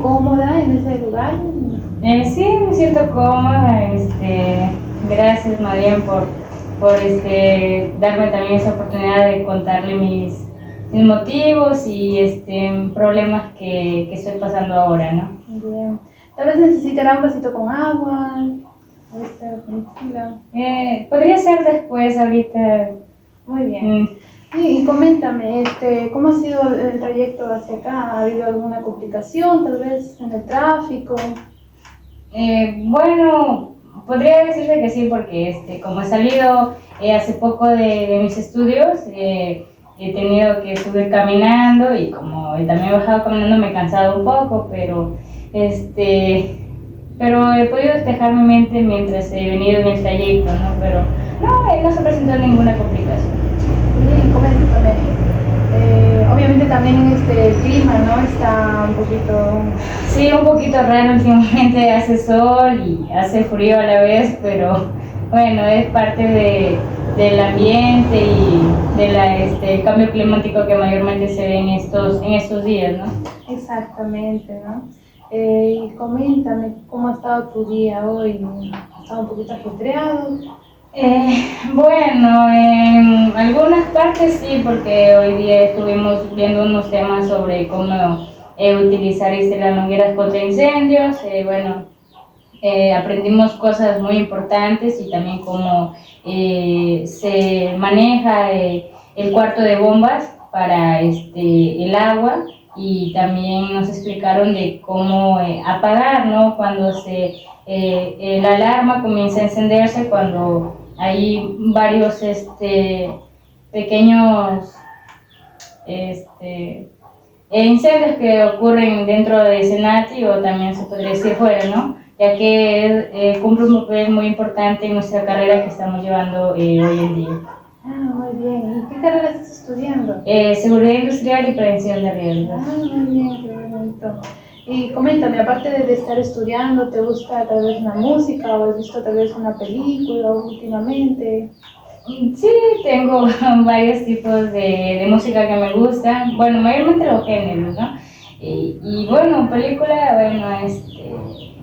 cómoda en ese lugar? Sí, me siento cómoda, gracias más bien por darme también esa oportunidad de contarle mis motivos y problemas que estoy pasando ahora, ¿no? Bien. Tal vez necesitará un vasito con agua. Estar tranquila. Podría ser después, ahorita. Muy bien. mm, Y coméntame, ¿cómo ha sido el trayecto hacia acá? ¿Ha habido alguna complicación, tal vez en el tráfico? Bueno, podría decirse que sí, porque como he salido hace poco de mis estudios, he tenido que subir caminando y como también he bajado caminando me he cansado un poco, pero he podido despejar mi mente mientras he venido en el trayecto, ¿no? Pero no, no se presentó ninguna complicación. Bien, coméntame. Obviamente también el clima, ¿no? Está un poquito... Sí, un poquito raro últimamente, hace sol y hace frío a la vez, pero bueno, es parte del ambiente y del cambio climático que mayormente se ve en estos días, ¿no? Exactamente, ¿no? Y coméntame, ¿cómo ha estado tu día hoy? ¿Ha estado un poquito ajetreado? Bueno, en algunas partes sí, porque hoy día estuvimos viendo unos temas sobre cómo utilizar las mangueras contra incendios. Aprendimos cosas muy importantes y también cómo se maneja el cuarto de bombas para el agua y también nos explicaron de cómo apagar, ¿no? Cuando la alarma comienza a encenderse, cuando hay varios pequeños incendios que ocurren dentro de Senati o también se podría decir fuera, ¿no? Ya que cumple un papel muy importante en nuestra carrera que estamos llevando hoy en día. Ah, muy bien. ¿Y qué carrera estás estudiando? Seguridad industrial y prevención de riesgos. Ah, muy bien, qué bonito. Y coméntame, aparte de estar estudiando, ¿te gusta tal vez una música o has visto tal vez una película últimamente? Sí, tengo varios tipos de música que me gustan, bueno, mayormente los géneros, ¿no? Y bueno, película,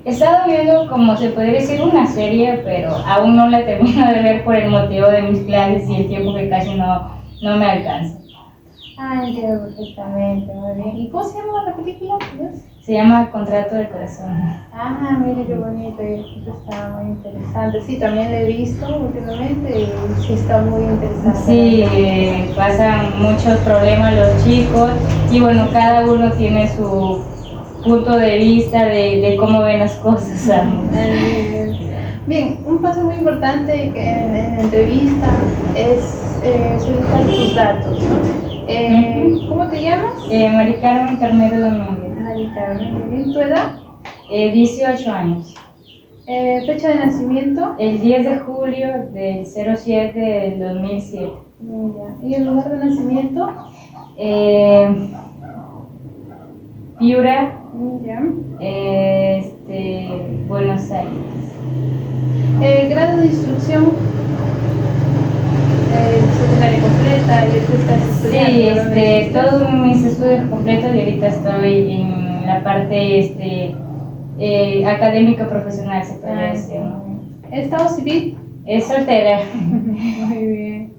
he estado viendo como se podría decir una serie, pero aún no la termino de ver por el motivo de mis clases y el tiempo que casi no me alcanza. Ah, entiendo perfectamente, muy bien. ¿Y cómo se llama la película? ¿Dios? Se llama Contrato de Corazón. Ah, mire qué bonito, y está muy interesante. Sí, también la he visto últimamente y sí está muy interesante. Sí, pasan muchos problemas los chicos y bueno, cada uno tiene su punto de vista de cómo ven las cosas. Bien, un paso muy importante en la entrevista es solicitar tus datos, ¿no? ¿Cómo te llamas? Mari Carmen Carnero Domínguez. Mari Carmen, muy bien. ¿Tu edad? 18 años. ¿Fecha de nacimiento? El 10 de julio del 07 del 2007. Ya. ¿Y el lugar de nacimiento? Piura, Ya. Buenos Aires. Grado de instrucción, secundaria completa, y tú estás estudiando. Sí, todos mis estudios completos y ahorita estoy en la parte académica profesional, se podría decir, ¿no? ¿Estado civil? Es soltera. Muy bien,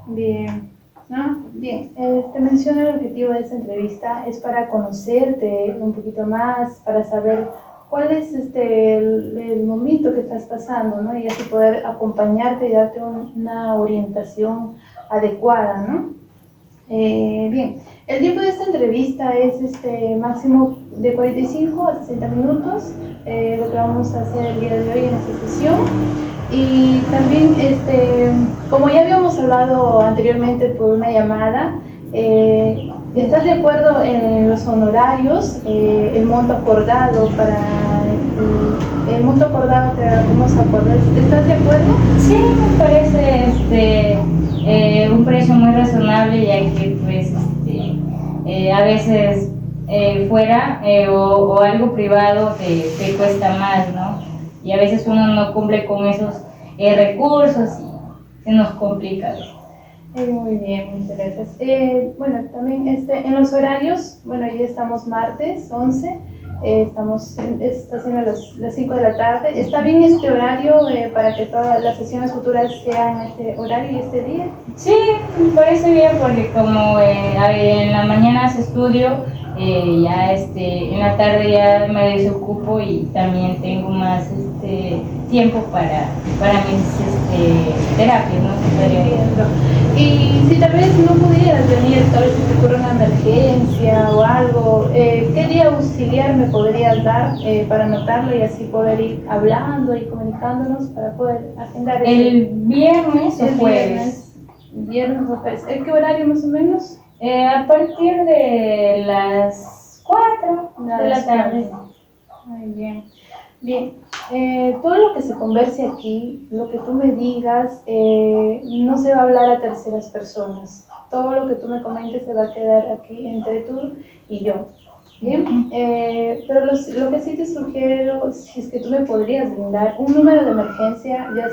bien. ¿No? Bien, te menciono el objetivo de esta entrevista es para conocerte un poquito más, para saber cuál es el momento que estás pasando, ¿no? Y así poder acompañarte y darte una orientación adecuada, ¿no? Bien, el tiempo de esta entrevista es máximo de 45 a 60 minutos, lo que vamos a hacer el día de hoy en esta sesión. Y también, como ya habíamos hablado anteriormente por una llamada, ¿estás de acuerdo en los honorarios, el monto acordado el monto acordado que vamos a acordar? ¿Estás de acuerdo? Sí, me parece un precio muy razonable, ya que pues a veces fuera o algo privado te cuesta más, ¿no? Y a veces uno no cumple con esos recursos y se nos complica. Muy bien, muchas gracias. Bueno, también en los horarios, bueno, ya estamos martes 11, Está siendo las 5 de la tarde. ¿Está bien este horario para que todas las sesiones futuras sean este horario y este día? Sí, me parece bien porque como en la mañana estudio, ya en la tarde ya me desocupo y también tengo más tiempo para mis terapias, ¿no? Entiendo. Y si tal vez no pudieras venir, tal vez si te ocurre una emergencia o algo, ¿qué día auxiliar me podrías dar para anotarlo y así poder ir hablando y comunicándonos para poder agendar ¿El viernes o el jueves? viernes o jueves? ¿En qué horario más o menos? A partir de las 4 de la tarde. Muy bien. Bien, todo lo que se converse aquí, lo que tú me digas, no se va a hablar a terceras personas. Todo lo que tú me comentes se va a quedar aquí entre tú y yo. Bien, pero lo que sí te sugiero, si es que tú me podrías brindar un número de emergencia, ya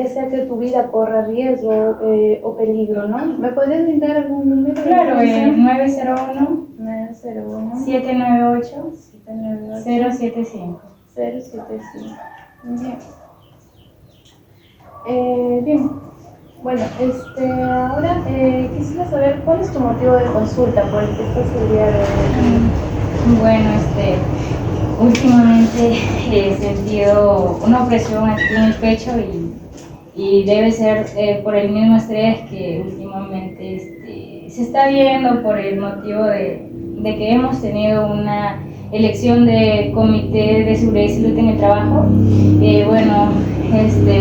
sea que tu vida corra riesgo o peligro, ¿no? ¿Me podrías brindar algún número? Claro, 901 901 798 798 075. 075. Bien. Bien. Bueno, ahora quisiera saber cuál es tu motivo de consulta por el que estás el día de hoy. Bueno, últimamente he sentido una opresión aquí en el pecho y debe ser por el mismo estrés que últimamente se está viendo por el motivo de que hemos tenido una elección de comité de seguridad y salud en el trabajo, bueno,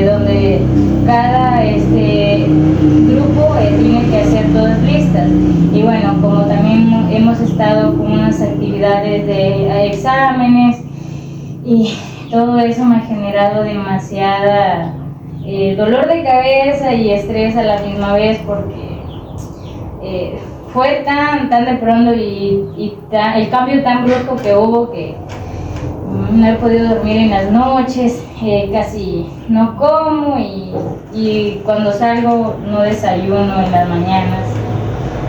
donde cada grupo tiene que hacer todas listas. Y bueno, como también hemos estado con unas actividades de exámenes y todo eso me ha generado demasiada dolor de cabeza y estrés a la misma vez porque fue tan de pronto y el cambio tan brusco que hubo que no he podido dormir en las noches, casi no como y cuando salgo no desayuno en las mañanas.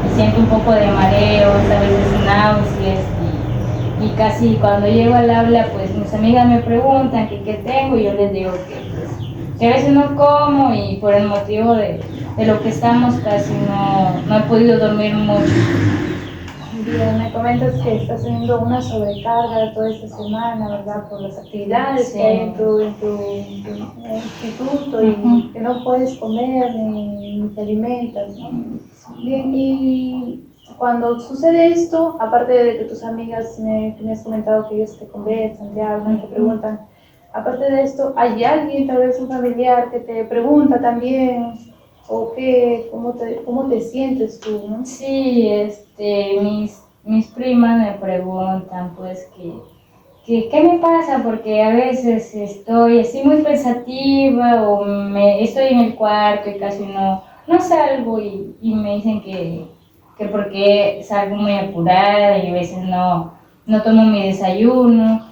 Me siento un poco de mareo, a veces náuseas y casi cuando llego al aula pues mis amigas me preguntan que qué tengo y yo les digo que a veces no como y por el motivo de lo que estamos casi no he podido dormir mucho. Bien, me comentas que estás teniendo una sobrecarga toda esta semana, ¿verdad? Por las actividades Sí. que hay en tu instituto y que no puedes comer ni te alimentas, ¿no? Bien, y cuando sucede esto, aparte de que tus amigas que me has comentado que ellas te conversan, te hablan, te preguntan, aparte de esto, ¿hay alguien, tal vez un familiar, que te pregunta también o cómo te sientes tú, ¿no? Sí, mis primas me preguntan pues qué me pasa porque a veces estoy así muy pensativa o estoy en el cuarto y casi no salgo y me dicen que porque salgo muy apurada y a veces no tomo mi desayuno.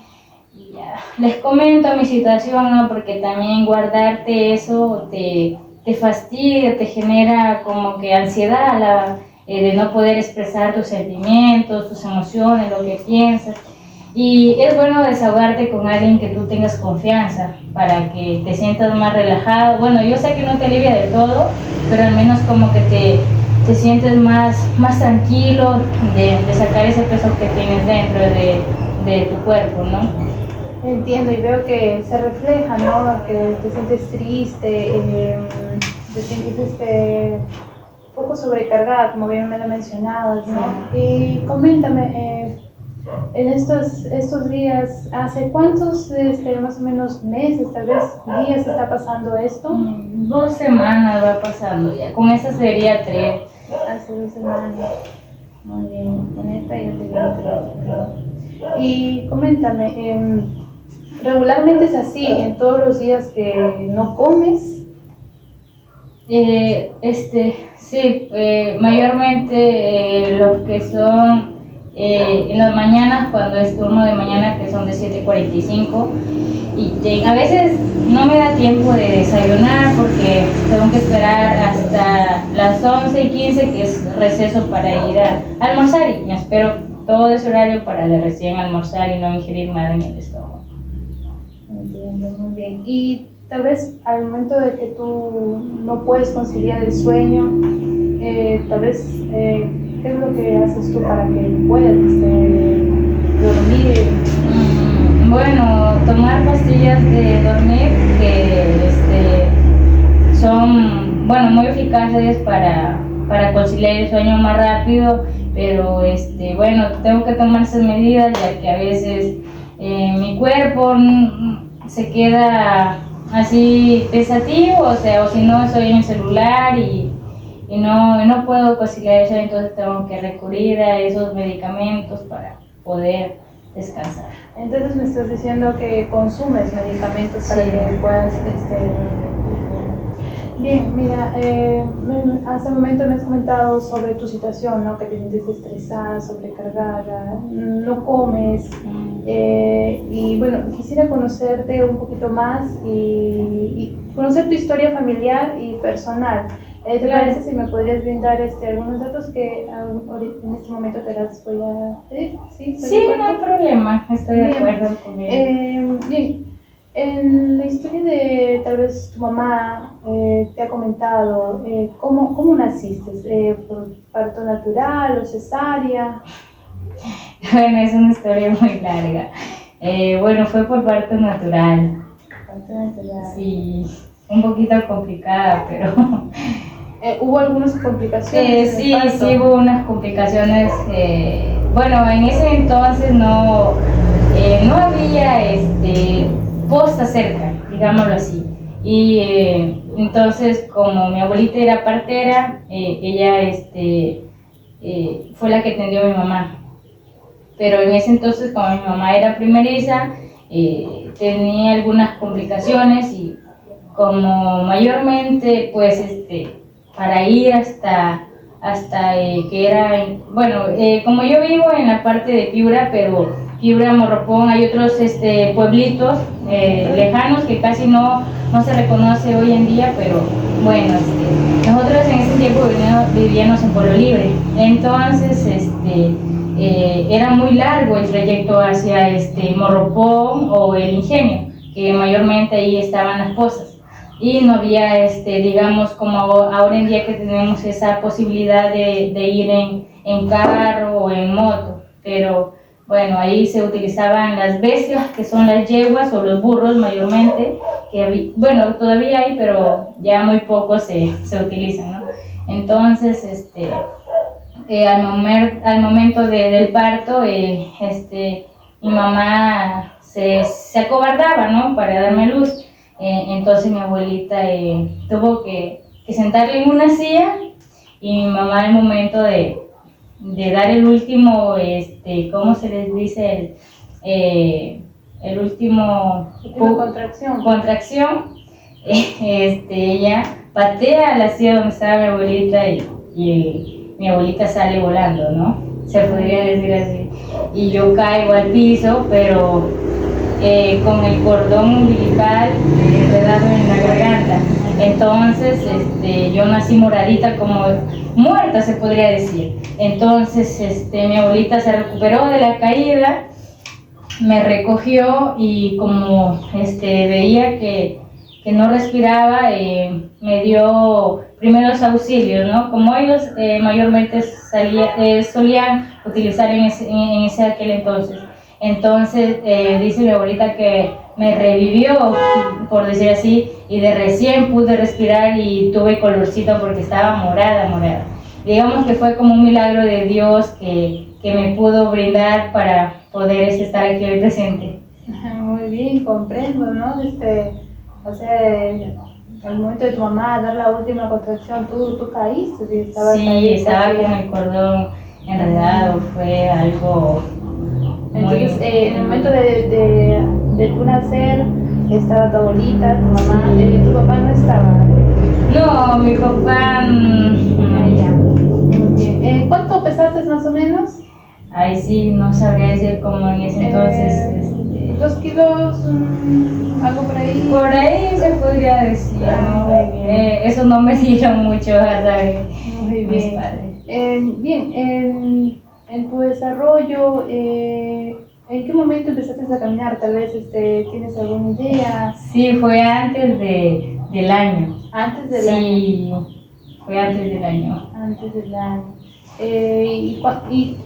Y ya, les comento mi situación, ¿no? Porque también guardarte eso te fastidia, te genera como que ansiedad de no poder expresar tus sentimientos, tus emociones, lo que piensas. Y es bueno desahogarte con alguien que tú tengas confianza para que te sientas más relajado. Bueno, yo sé que no te alivia de todo, pero al menos como que te sientes más tranquilo de sacar ese peso que tienes dentro de tu cuerpo, ¿no? Entiendo y veo que se refleja, ¿no? Que te sientes triste, te sientes un poco sobrecargada, como bien me lo mencionabas, ¿no? Y coméntame, en estos días, ¿hace cuántos más o menos meses, tal vez días está pasando esto? 2 semanas va pasando ya, con esa sería 3. Hace 2 semanas. Muy bien, con esta y el y coméntame, regularmente es así, en todos los días que no comes. Sí, mayormente los que son en las mañanas, cuando es turno de mañana, que son de 7:45, y a veces no me da tiempo de desayunar porque tengo que esperar hasta las 11:15, que es receso para ir a almorzar, y me espero todo ese horario para de recién almorzar y no ingerir nada en el estómago. Entiendo, muy bien. Y tal vez al momento de que tú no puedes conciliar el sueño, tal vez, ¿qué es lo que haces tú para que puedas dormir? Bueno, tomar pastillas de dormir que son, bueno, muy eficaces para conciliar el sueño más rápido, pero bueno, tengo que tomar esas medidas ya que a veces mi cuerpo se queda así pensativo, o sea, o si no estoy en el celular y no puedo conciliar eso, entonces tengo que recurrir a esos medicamentos para poder descansar. Entonces me estás diciendo que consumes medicamentos para Sí. que puedas. Bien, mira, hasta el momento me has comentado sobre tu situación, ¿no? Que te sientes estresada, sobrecargada, no comes. Y bueno, quisiera conocerte un poquito más y conocer tu historia familiar y personal. ¿Te parece si me podrías brindar algunos datos que en este momento te las voy a pedir? Sí, Sí, no hay problema, estoy de acuerdo con él. Bien, en la historia de tal vez tu mamá te ha comentado cómo naciste, por parto natural o cesárea. Bueno, es una historia muy larga. Bueno, fue por parto natural. Parto natural. Sí, un poquito complicada, pero ¿Hubo algunas complicaciones? sí, sí hubo unas complicaciones. Bueno, en ese entonces no había posta cerca, digámoslo así. Y entonces, como mi abuelita era partera, ella fue la que atendió a mi mamá. Pero en ese entonces, como mi mamá era primeriza, tenía algunas complicaciones y como mayormente, pues, para ir hasta que era, bueno, como yo vivo en la parte de Piura, pero Piura, Morropón, hay otros pueblitos lejanos que casi no se reconoce hoy en día, pero bueno, nosotros en ese tiempo vivíamos en Pueblo Libre, entonces era muy largo el trayecto hacia Morropón o el Ingenio, que mayormente ahí estaban las pozas. Y no había, digamos, como ahora en día que tenemos esa posibilidad de ir en carro o en moto, pero bueno, ahí se utilizaban las bestias, que son las yeguas o los burros mayormente, que bueno, todavía hay, pero ya muy poco se utilizan, ¿no? Entonces, al momento del parto, mi mamá se acobardaba, ¿no? Para darme luz. Entonces mi abuelita tuvo que sentarle en una silla y mi mamá al momento de dar el último, ¿cómo se les dice? El último contracción, ella patea a la silla donde estaba mi abuelita y mi abuelita sale volando, ¿no? Se podría decir así. Y yo caigo al piso, pero con el cordón umbilical enredado en la garganta. Entonces, yo nací moradita, como muerta se podría decir. Entonces, mi abuelita se recuperó de la caída, me recogió y como veía que no respiraba, me dio primeros auxilios, ¿no? Como ellos mayormente solían utilizar en ese aquel entonces. Entonces, dice mi abuelita que me revivió, por decir así, y de recién pude respirar y tuve colorcito porque estaba morada. Digamos que fue como un milagro de Dios que me pudo brindar para poder estar aquí hoy presente. Muy bien, comprendo, ¿no? O sea, al momento de tu mamá dar la última contracción, tú caíste. Sí, estaba con el cordón enredado, fue algo. Entonces, en el momento de tu nacer, estaba tu abuelita, tu mamá, tu papá no estaba. No, mi papá. Bien. ¿Cuánto pesaste más o menos? Ay, sí, no sabría decir como en ese entonces. 2 kilos, algo por ahí. Por ahí se podría decir, ¿no? Muy bien. Eso no me dieron mucho a saber Muy mis bien. padres. Bien, en tu desarrollo, ¿en qué momento empezaste a caminar? Tal vez tienes alguna idea. Sí, fue antes del año. Antes del año. Sí, fue antes del año. Antes del año. ¿Y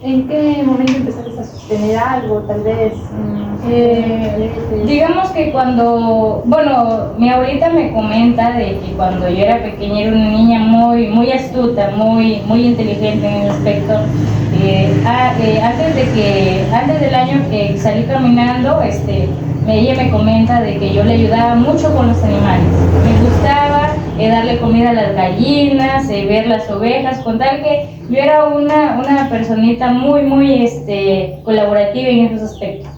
en qué momento empezaste a sostener algo? Tal vez. Digamos que bueno, mi abuelita me comenta de que cuando yo era pequeña era una niña muy astuta, muy inteligente en ese aspecto. Antes del año que salí caminando, ella me comenta de que yo le ayudaba mucho con los animales. Me gustaba darle comida a las gallinas, ver las ovejas, con tal que yo era una personita muy colaborativa en esos aspectos.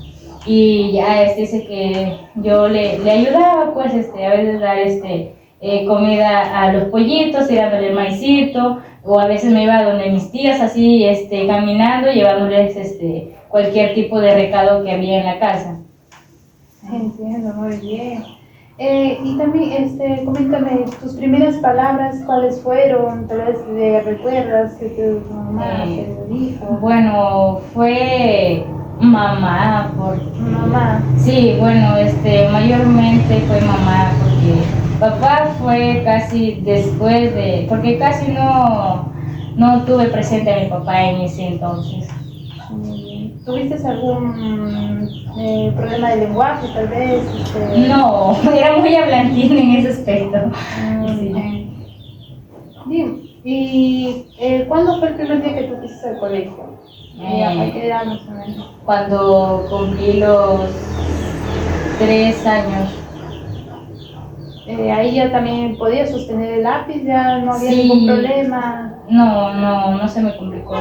Y ya dice que yo le ayudaba, pues a veces dar comida a los pollitos, tirándole el maicito, o a veces me iba donde mis tías así caminando, llevándoles cualquier tipo de recado que había en la casa. Entiendo, muy bien. Y también, coméntame tus primeras palabras, ¿cuáles fueron? Tal vez recuerdas que tu mamá te lo dijo. Bueno, fue mamá, Mamá. Sí, bueno, mayormente fue mamá, porque papá fue casi después porque casi no tuve presente a mi papá en ese entonces. ¿Tuviste algún problema de lenguaje, tal vez? No, era muy hablantín en ese aspecto. Sí. Bien, ¿y cuándo fue el primer día que tú fuiste al colegio? ¿A qué edad más o menos? Cuando cumplí los 3 años. Ahí ya también podías sostener el lápiz, ya no había Sí. ningún problema. No se me complicó.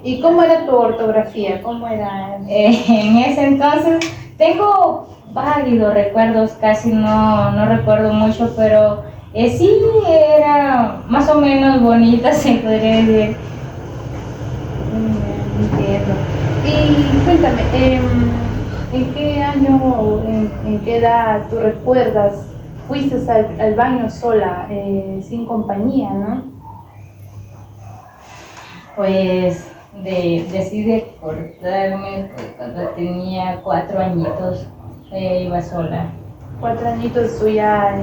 ¿Y cómo era tu ortografía? ¿Cómo era? En ese entonces tengo válidos recuerdos, casi no recuerdo mucho, pero sí era más o menos bonita, se podría decir. Entiendo. Y cuéntame, ¿en qué año o en qué edad tú recuerdas fuiste al baño sola, sin compañía, no? Pues decidí cortarme pues, cuando tenía 4 añitos, iba sola. 4 añitos tú ya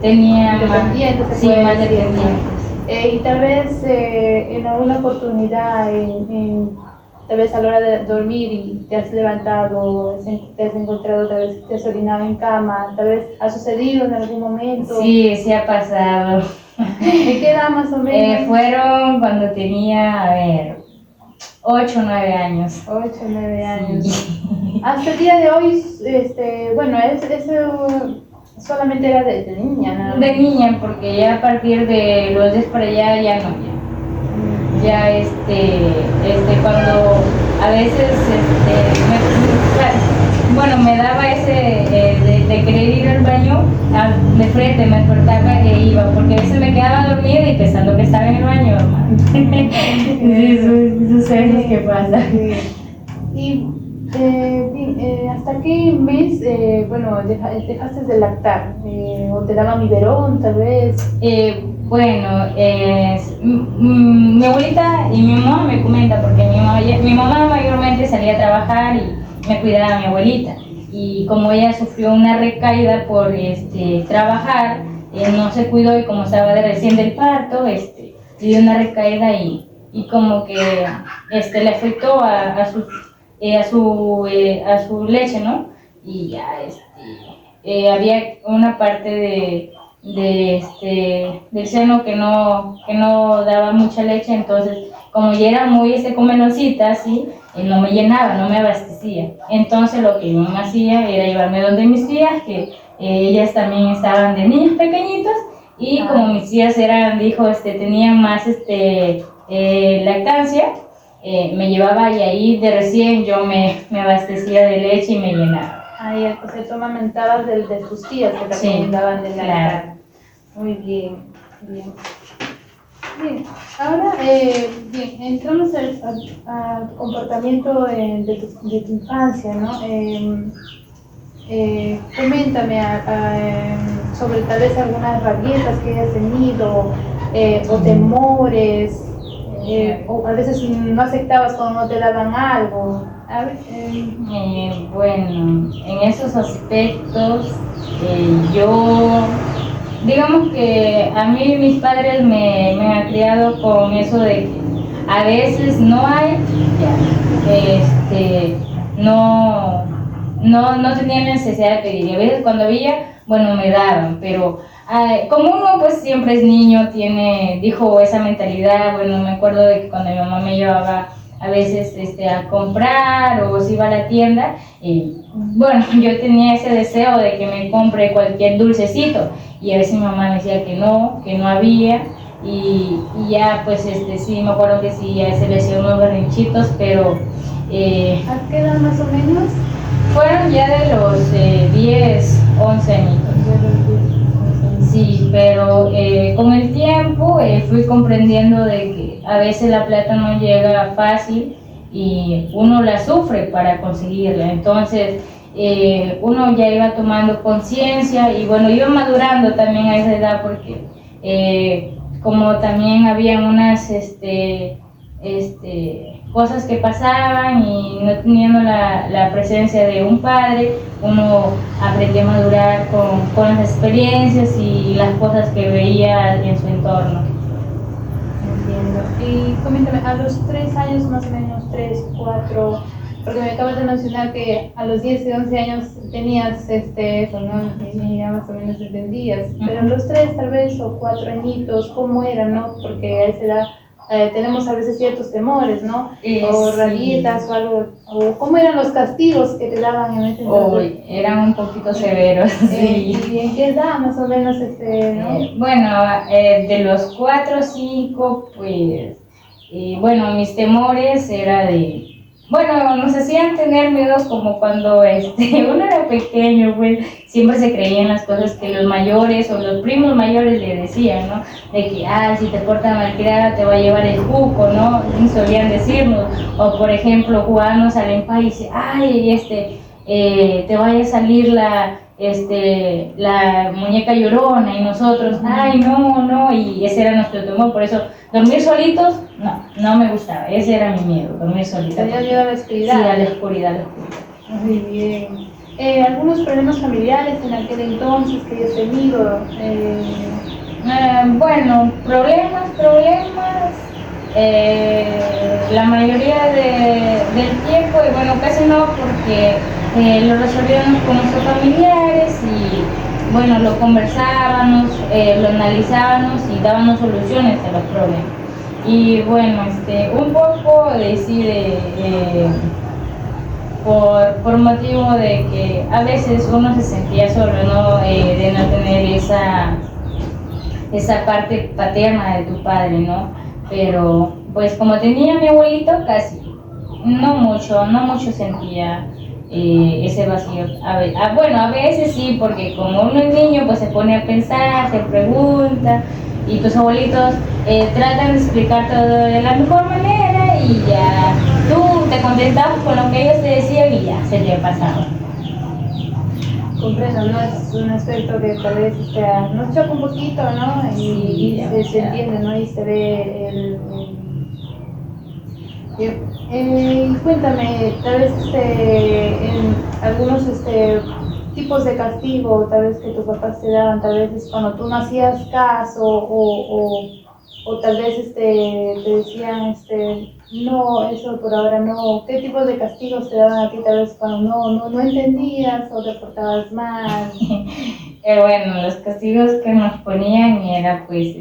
tenía independientes, más dependientes. Y tal vez en alguna oportunidad, tal vez a la hora de dormir y te has levantado, te has encontrado, tal vez te has orinado en cama, tal vez ha sucedido en algún momento. Sí ha pasado. ¿De qué edad más o menos? Fueron cuando tenía, 8 o 9 años. 8 o 9 años. Sí. Hasta el día de hoy, bueno, eso solamente era de niña, ¿no? De niña, porque ya a partir de los 10 para allá ya no. Ya cuando a veces me daba ese de querer ir al baño, de frente me despertaba e iba, porque a veces me quedaba dormida y pensando que estaba en el baño, hermano. Sí, sucesos que pasan. Y ¿hasta qué mes, dejaste de lactar? ¿O te daban biberón, tal vez? Mi abuelita y mi mamá me comentan, porque mi mamá mayormente salía a trabajar y me cuidaba a mi abuelita. Y como ella sufrió una recaída por trabajar, no se cuidó y como estaba recién del parto, le dio una recaída y como que le afectó a su leche, ¿no? Y ya había una parte del seno que no daba mucha leche, entonces como ya era muy menorcita así, no me llenaba, no me abastecía. Entonces lo que mi mamá hacía era llevarme donde mis tías, que ellas también estaban de niños pequeñitos, y como mis tías tenían más lactancia, me llevaba y ahí de recién yo me abastecía de leche y me llenaba. Ahí tú amamentabas de tus tías que también daban de lactar. Claro. Muy bien. Bien, ahora entramos al comportamiento de tu infancia, ¿no? Coméntame sobre tal vez algunas rabietas que hayas tenido o temores o a veces no aceptabas cuando no te daban algo. A ver, Bueno, en esos aspectos, yo, digamos que a mí mis padres me han criado con eso de que a veces no hay, ya, no tenía necesidad de pedir. Y a veces cuando había, bueno, me daban, pero como uno pues siempre es niño, dijo esa mentalidad. Bueno, me acuerdo de que cuando mi mamá me llevaba a veces a comprar o si iba a la tienda, bueno, yo tenía ese deseo de que me compre cualquier dulcecito y a veces mi mamá me decía que no había y ya pues sí, me acuerdo que sí, ya se le hacían unos berrinchitos, pero ¿a qué edad más o menos? fueron ya de los 10, 11 añitos. Sí, pero con el tiempo fui comprendiendo de que a veces la plata no llega fácil y uno la sufre para conseguirla. Entonces uno ya iba tomando conciencia y bueno, iba madurando también a esa edad porque como también había unas cosas que pasaban y no teniendo la presencia de un padre, uno aprendía a madurar con las experiencias y las cosas que veía en su entorno. Entiendo. Y coméntame, a los 3 años más o menos, 3, 4, porque me acabas de mencionar que a los 10 y 11 años tenías eso, ¿no? Y ya más o menos entendías, pero a los 3 tal vez o 4 añitos, ¿cómo era, no? Porque a esa edad tenemos a veces ciertos temores, ¿no? O Sí. rabietas o algo, o ¿cómo eran los castigos que te daban en ese entonces? Eran un poquito severos, sí. ¿Y en qué edad más o menos no? Bueno, de los 4 o 5, pues, bueno, mis temores era bueno, nos hacían tener miedo como cuando uno era pequeño, pues, siempre se creían las cosas que los mayores o los primos mayores le decían, ¿no? De que, si te portas malcriada te va a llevar el cuco, ¿no? Y solían decirnos, o por ejemplo, jugábamos al empate y dice, te vaya a salir la muñeca llorona y nosotros, no, y ese era nuestro temor. Por eso dormir solitos, no me gustaba, ese era mi miedo, dormir solita. ¿Tenías miedo a la oscuridad? Sí, a la oscuridad. Muy bien. ¿Algunos problemas familiares en aquel entonces que hayas tenido? Bueno, problemas, la mayoría del tiempo, y bueno, casi no, porque lo resolvíamos con nuestros familiares y bueno, lo conversábamos, lo analizábamos y dábamos soluciones a los problemas. Y bueno, un poco decide por motivo de que a veces uno se sentía solo, ¿no? De no tener esa parte paterna de tu padre, ¿no? Pero pues como tenía mi abuelito, casi no mucho sentía ese vacío. Bueno, a veces sí, porque como uno es niño, pues se pone a pensar, se pregunta, y tus abuelitos tratan de explicar todo de la mejor manera y ya tú te contentabas con lo que ellos te decían y ya se te pasaba. Comprendo, ¿no? Es un aspecto que tal vez nos choca un poquito, ¿no? Y se entiende, ¿no? Y se ve y cuéntame, tal vez en algunos tipos de castigo, tal vez que tus papás te daban, tal vez es cuando tú no hacías caso o tal vez te decían, no, eso por ahora no. ¿Qué tipos de castigos te daban a ti tal vez cuando no entendías o te portabas mal? Bueno, los castigos que nos ponían era pues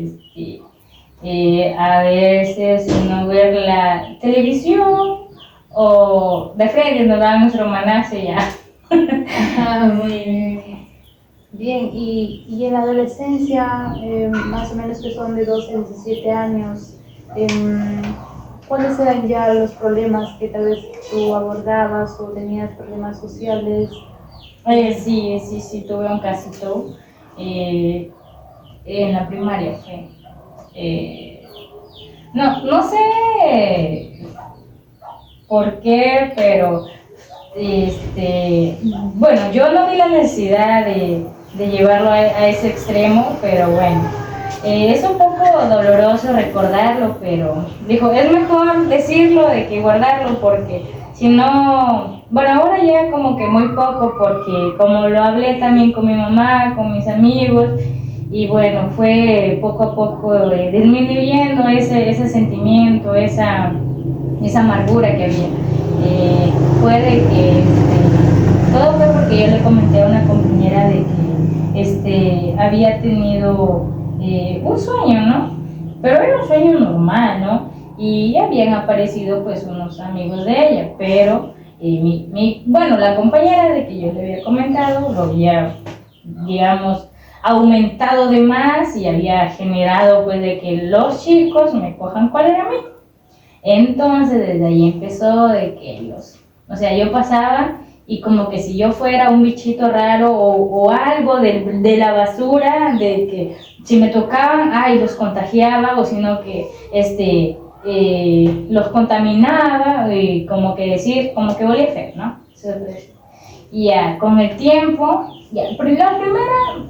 a veces no ver la televisión o de frente nos daban nuestro manazo y ya. Muy bien. Bien, y en la adolescencia, más o menos que son de 12 a 17 años, ¿cuáles eran ya los problemas que tal vez tú abordabas o tenías problemas sociales? Sí, tuve un casito en la primaria fue. No sé por qué, pero bueno, yo no vi la necesidad de llevarlo a ese extremo, pero bueno, Es un poco doloroso recordarlo, pero dijo, es mejor decirlo de que guardarlo porque si no, bueno, ahora ya como que muy poco porque como lo hablé también con mi mamá, con mis amigos y bueno, fue poco a poco disminuyendo ese sentimiento, esa amargura que había. Fue de que todo fue porque yo le comenté a una compañera de que había tenido un sueño, ¿no? Pero era un sueño normal, ¿no? Y habían aparecido pues unos amigos de ella, pero bueno, la compañera de que yo le había comentado lo había, digamos, aumentado de más y había generado pues de que los chicos me cojan cuál era mí. Entonces desde ahí empezó de que o sea, yo pasaba y como que si yo fuera un bichito raro o algo de la basura, de que si me tocaban, ay, los contagiaba o sino que los contaminaba y como que decir, como que olía feo, ¿no? Y ya, con el tiempo, ya, la primera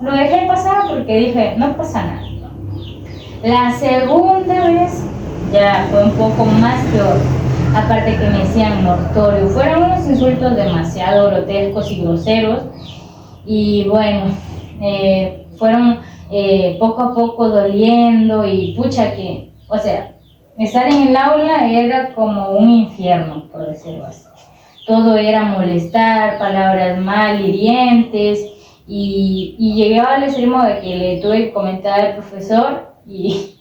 lo dejé pasar porque dije, no pasa nada. La segunda vez ya fue un poco más peor. Aparte que me decían mortorio, fueron unos insultos demasiado grotescos y groseros y bueno, fueron poco a poco doliendo y pucha que, o sea, estar en el aula era como un infierno, por decirlo así. Todo era molestar, palabras mal hirientes y llegué al extremo de que le tuve que comentar al profesor y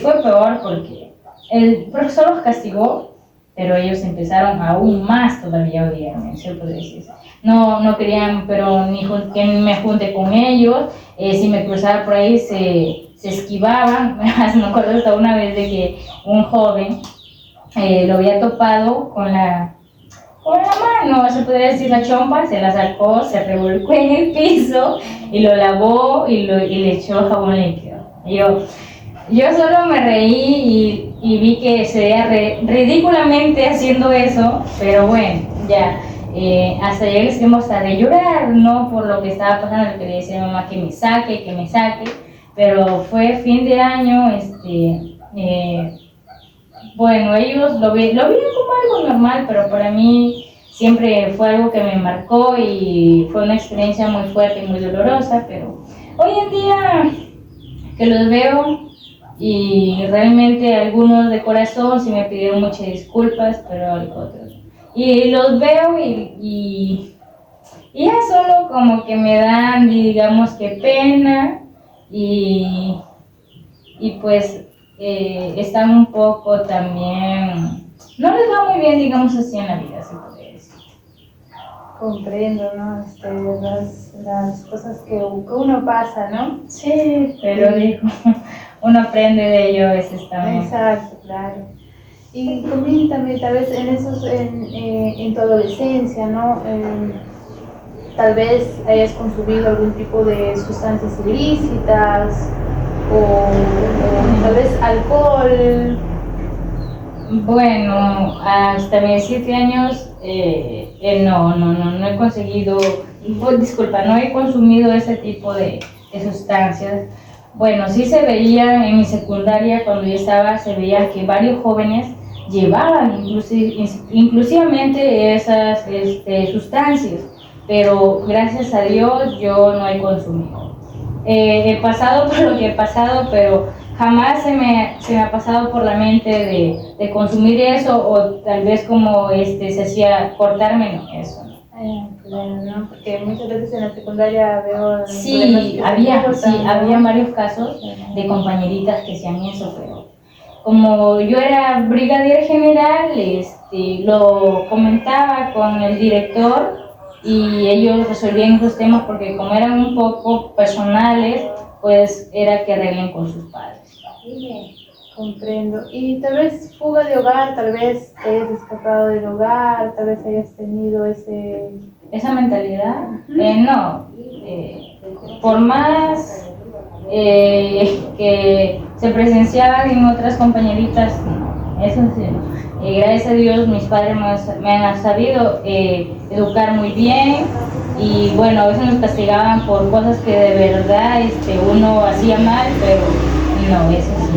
fue peor porque el profesor los castigó, pero ellos empezaron aún más todavía a odiarme, se puede decir. No querían, pero ni que me junte con ellos, si me cruzaba por ahí se esquivaban. Me acuerdo hasta una vez de que un joven lo había topado con la mano, se podría decir la chompa, se la sacó, se revolcó en el piso y lo lavó y le echó jabón líquido. Yo solo me reí y vi que se veía ridículamente haciendo eso, pero bueno, ya, hasta llegué hasta de llorar, ¿no? Por lo que estaba pasando, que le decía a mi mamá que me saque, pero fue fin de año, bueno, ellos lo veían como algo normal, pero para mí siempre fue algo que me marcó y fue una experiencia muy fuerte y muy dolorosa, pero hoy en día que los veo y realmente algunos de corazón sí me pidieron muchas disculpas, pero otros. Y los veo y ya solo como que me dan, digamos que pena y pues están un poco también, no les va muy bien, digamos así en la vida, se puede decir. Comprendo, ¿no? Las cosas que uno pasa, ¿no? Sí, pero digo, uno aprende de ello a veces también. Exacto, claro. Y coméntame, tal vez en tu adolescencia, ¿no? Tal vez hayas consumido algún tipo de sustancias ilícitas o tal vez alcohol. Bueno, hasta mis 7 años no he conseguido, disculpa, no he consumido ese tipo de sustancias. Bueno, sí se veía en mi secundaria cuando yo estaba, se veía que varios jóvenes llevaban inclusivamente esas sustancias, pero gracias a Dios yo no he consumido. He pasado por lo que he pasado, pero jamás se me ha pasado por la mente de consumir eso o tal vez como se hacía cortarme, no, eso no. Claro, ¿no? Porque muchas veces en la secundaria veo... Sí, había varios casos de compañeritas que hacían eso, pero como yo era brigadier general, lo comentaba con el director y ellos resolvían esos temas porque como eran un poco personales, pues era que arreglen con sus padres. Comprendo. Y tal vez fuga de hogar, tal vez te hayas escapado del hogar, tal vez hayas tenido esa mentalidad. No, por más que se presenciaban en otras compañeritas, no, eso sí no. Gracias a Dios mis padres me han sabido educar muy bien y bueno, a veces nos castigaban por cosas que de verdad uno hacía mal, pero no, eso sí.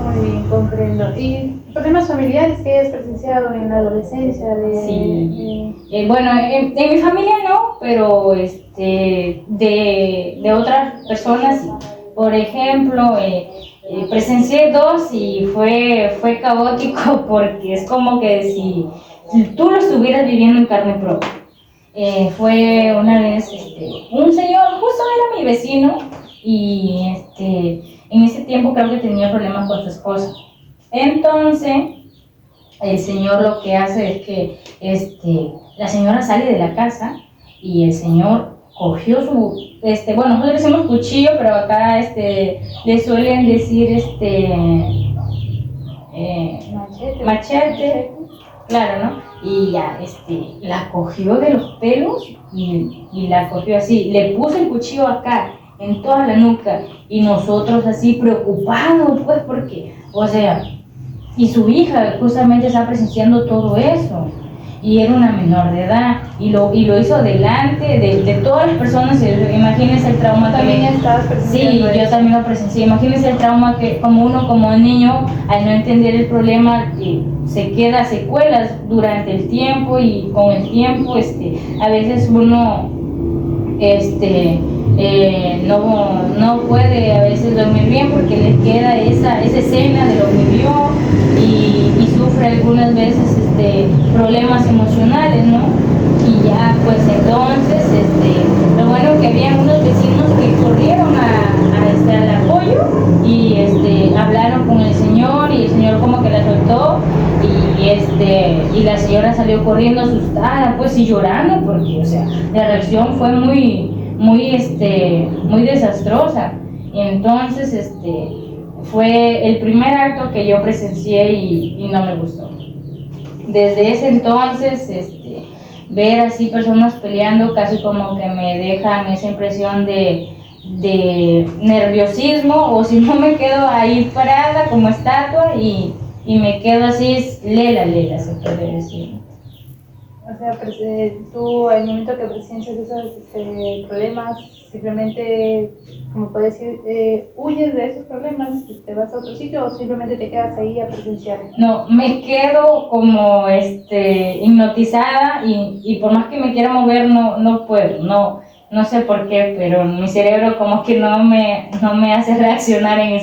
Muy bien, comprendo. ¿Y problemas familiares que hayas presenciado en la adolescencia? Sí. Bueno, en mi familia no, pero de otras personas sí. Por ejemplo, presencié dos y fue caótico porque es como que si tú lo estuvieras viviendo en carne propia. Fue una vez un señor, justo era mi vecino, y en ese tiempo creo que tenía problemas con su esposa. Entonces, el señor lo que hace es que la señora sale de la casa y el señor cogió su, bueno, nosotros le decimos cuchillo, pero acá le suelen decir machete, claro, ¿no? Y ya, la cogió de los pelos y la cogió así, le puso el cuchillo acá, en toda la nuca, y nosotros así preocupados, pues, porque, o sea, y su hija justamente está presenciando todo eso, y era una menor de edad, y lo hizo delante de todas las personas. Imagínense el trauma. ¿También estabas presenciando? Sí, yo también lo presencié. Imagínense el trauma que como uno como niño, al no entender el problema, se queda secuelas durante el tiempo, y con el tiempo a veces uno no puede a veces dormir bien porque le queda esa escena de lo que vio, y sufre algunas veces problemas emocionales, ¿no? Y ya pues entonces lo bueno que había unos vecinos que corrieron al apoyo y hablaron con el señor, y el señor como que la soltó, y la señora salió corriendo asustada, pues, y llorando, porque, o sea, la reacción fue muy desastrosa. Y entonces fue el primer acto que yo presencié y no me gustó. Desde ese entonces ver así personas peleando casi como que me dejan esa impresión de nerviosismo, o si no me quedo ahí parada como estatua y me quedo así lela, se puede decir. O sea, tú al momento que presencias esos problemas, simplemente, como puedes decir, huyes de esos problemas, te vas a otro sitio, o simplemente te quedas ahí a presenciar. No, me quedo como hipnotizada, y por más que me quiera mover no puedo, no sé por qué, pero mi cerebro como que no me hace reaccionar en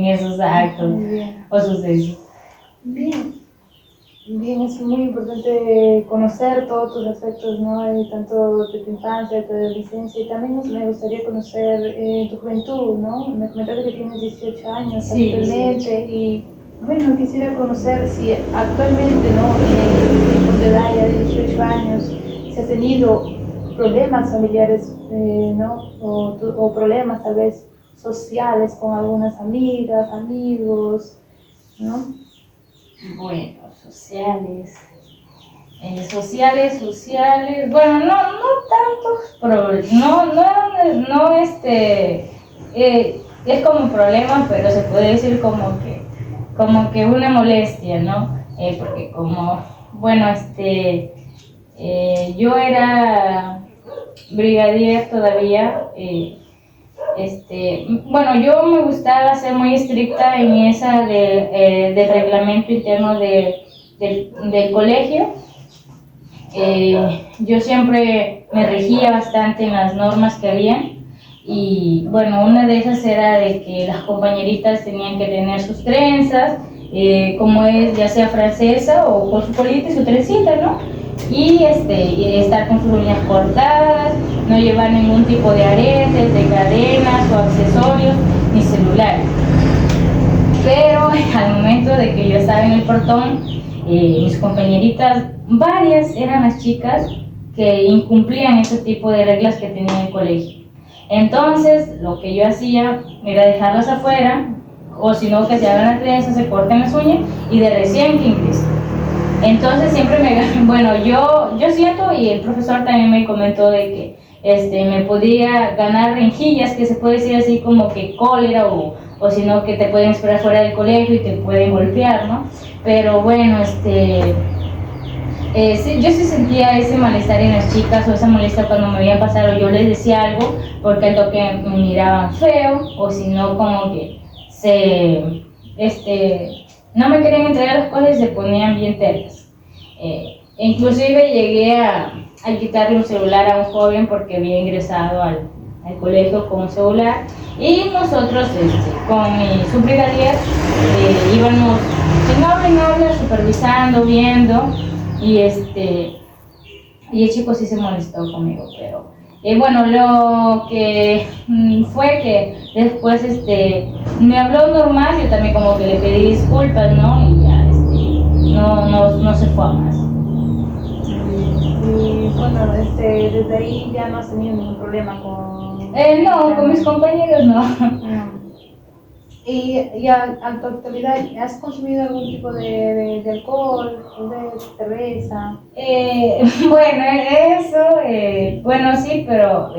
esos actos o sucesos. Bien, es muy importante conocer todos tus aspectos, ¿no? Tanto de tu infancia, de tu adolescencia, y también me gustaría conocer tu juventud, ¿no? Me comentaste que tienes 18 años actualmente, y bueno, quisiera conocer si actualmente, ¿no? Con tu edad ya de 18 años, si has tenido problemas familiares, ¿no? O problemas tal vez sociales con algunas amigas, amigos, ¿no? Bueno, sociales, bueno, no tantos problemas, es como un problema, pero se puede decir como que una molestia, ¿no? Porque bueno, yo era brigadier todavía, bueno, yo me gustaba ser muy estricta en esa del reglamento interno del colegio. Yo siempre me regía bastante en las normas que había, y bueno, una de esas era de que las compañeritas tenían que tener sus trenzas, como es, ya sea francesa o con su colita y su trencita, ¿no? Y estar con sus uñas cortadas, no llevar ningún tipo de aretes, de cadenas o accesorios, ni celular. Pero al momento de que yo estaba en el portón, mis compañeritas, varias eran las chicas que incumplían ese tipo de reglas que tenía el colegio. Entonces, lo que yo hacía era dejarlas afuera, o si no, que se hagan las trenzas, se corten las uñas, y de recién que ingresen. Entonces siempre bueno, yo siento, y el profesor también me comentó de que me podía ganar renjillas, que se puede decir así como que cólera o o si no que te pueden esperar fuera del colegio y te pueden golpear, ¿no? Pero bueno, sí, yo sí sentía ese malestar en las chicas o esa molestia cuando me veían pasar o yo les decía algo porque al toque me miraban feo o si no como que no me querían entregar las cosas y se ponían bien tercas. Inclusive llegué a quitarle un celular a un joven porque había ingresado al colegio con un celular y nosotros con mi subbrigadier íbamos sin habla supervisando, viendo y y el chico sí se molestó conmigo, pero bueno, lo que fue que después me habló normal, yo también como que le pedí disculpas, ¿no? Y ya no se fue a más. Y bueno, desde ahí ya no has tenido ningún problema con... No, con mis compañeros no. No. Y a tu actualidad, ¿has consumido algún tipo de alcohol, de cerveza? Bueno, bueno sí, pero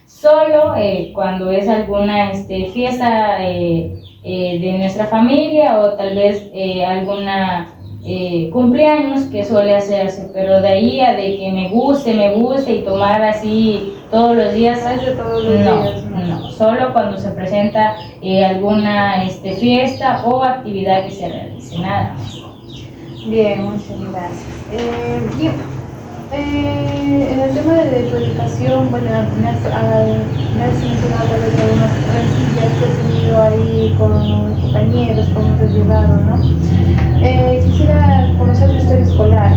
solo cuando es alguna fiesta de nuestra familia o tal vez alguna cumpleaños que suele hacerse, pero de ahí a de que me guste y tomar así todos los días, no, solo cuando se presenta alguna fiesta o actividad que se realice, nada más. Bien, muchas gracias. Bien, en el tema de tu educación, bueno, me has mencionado de algunas rencillas que has tenido ahí con compañeros, cómo te has llevado, ¿no? Quisiera conocer tu historia escolar,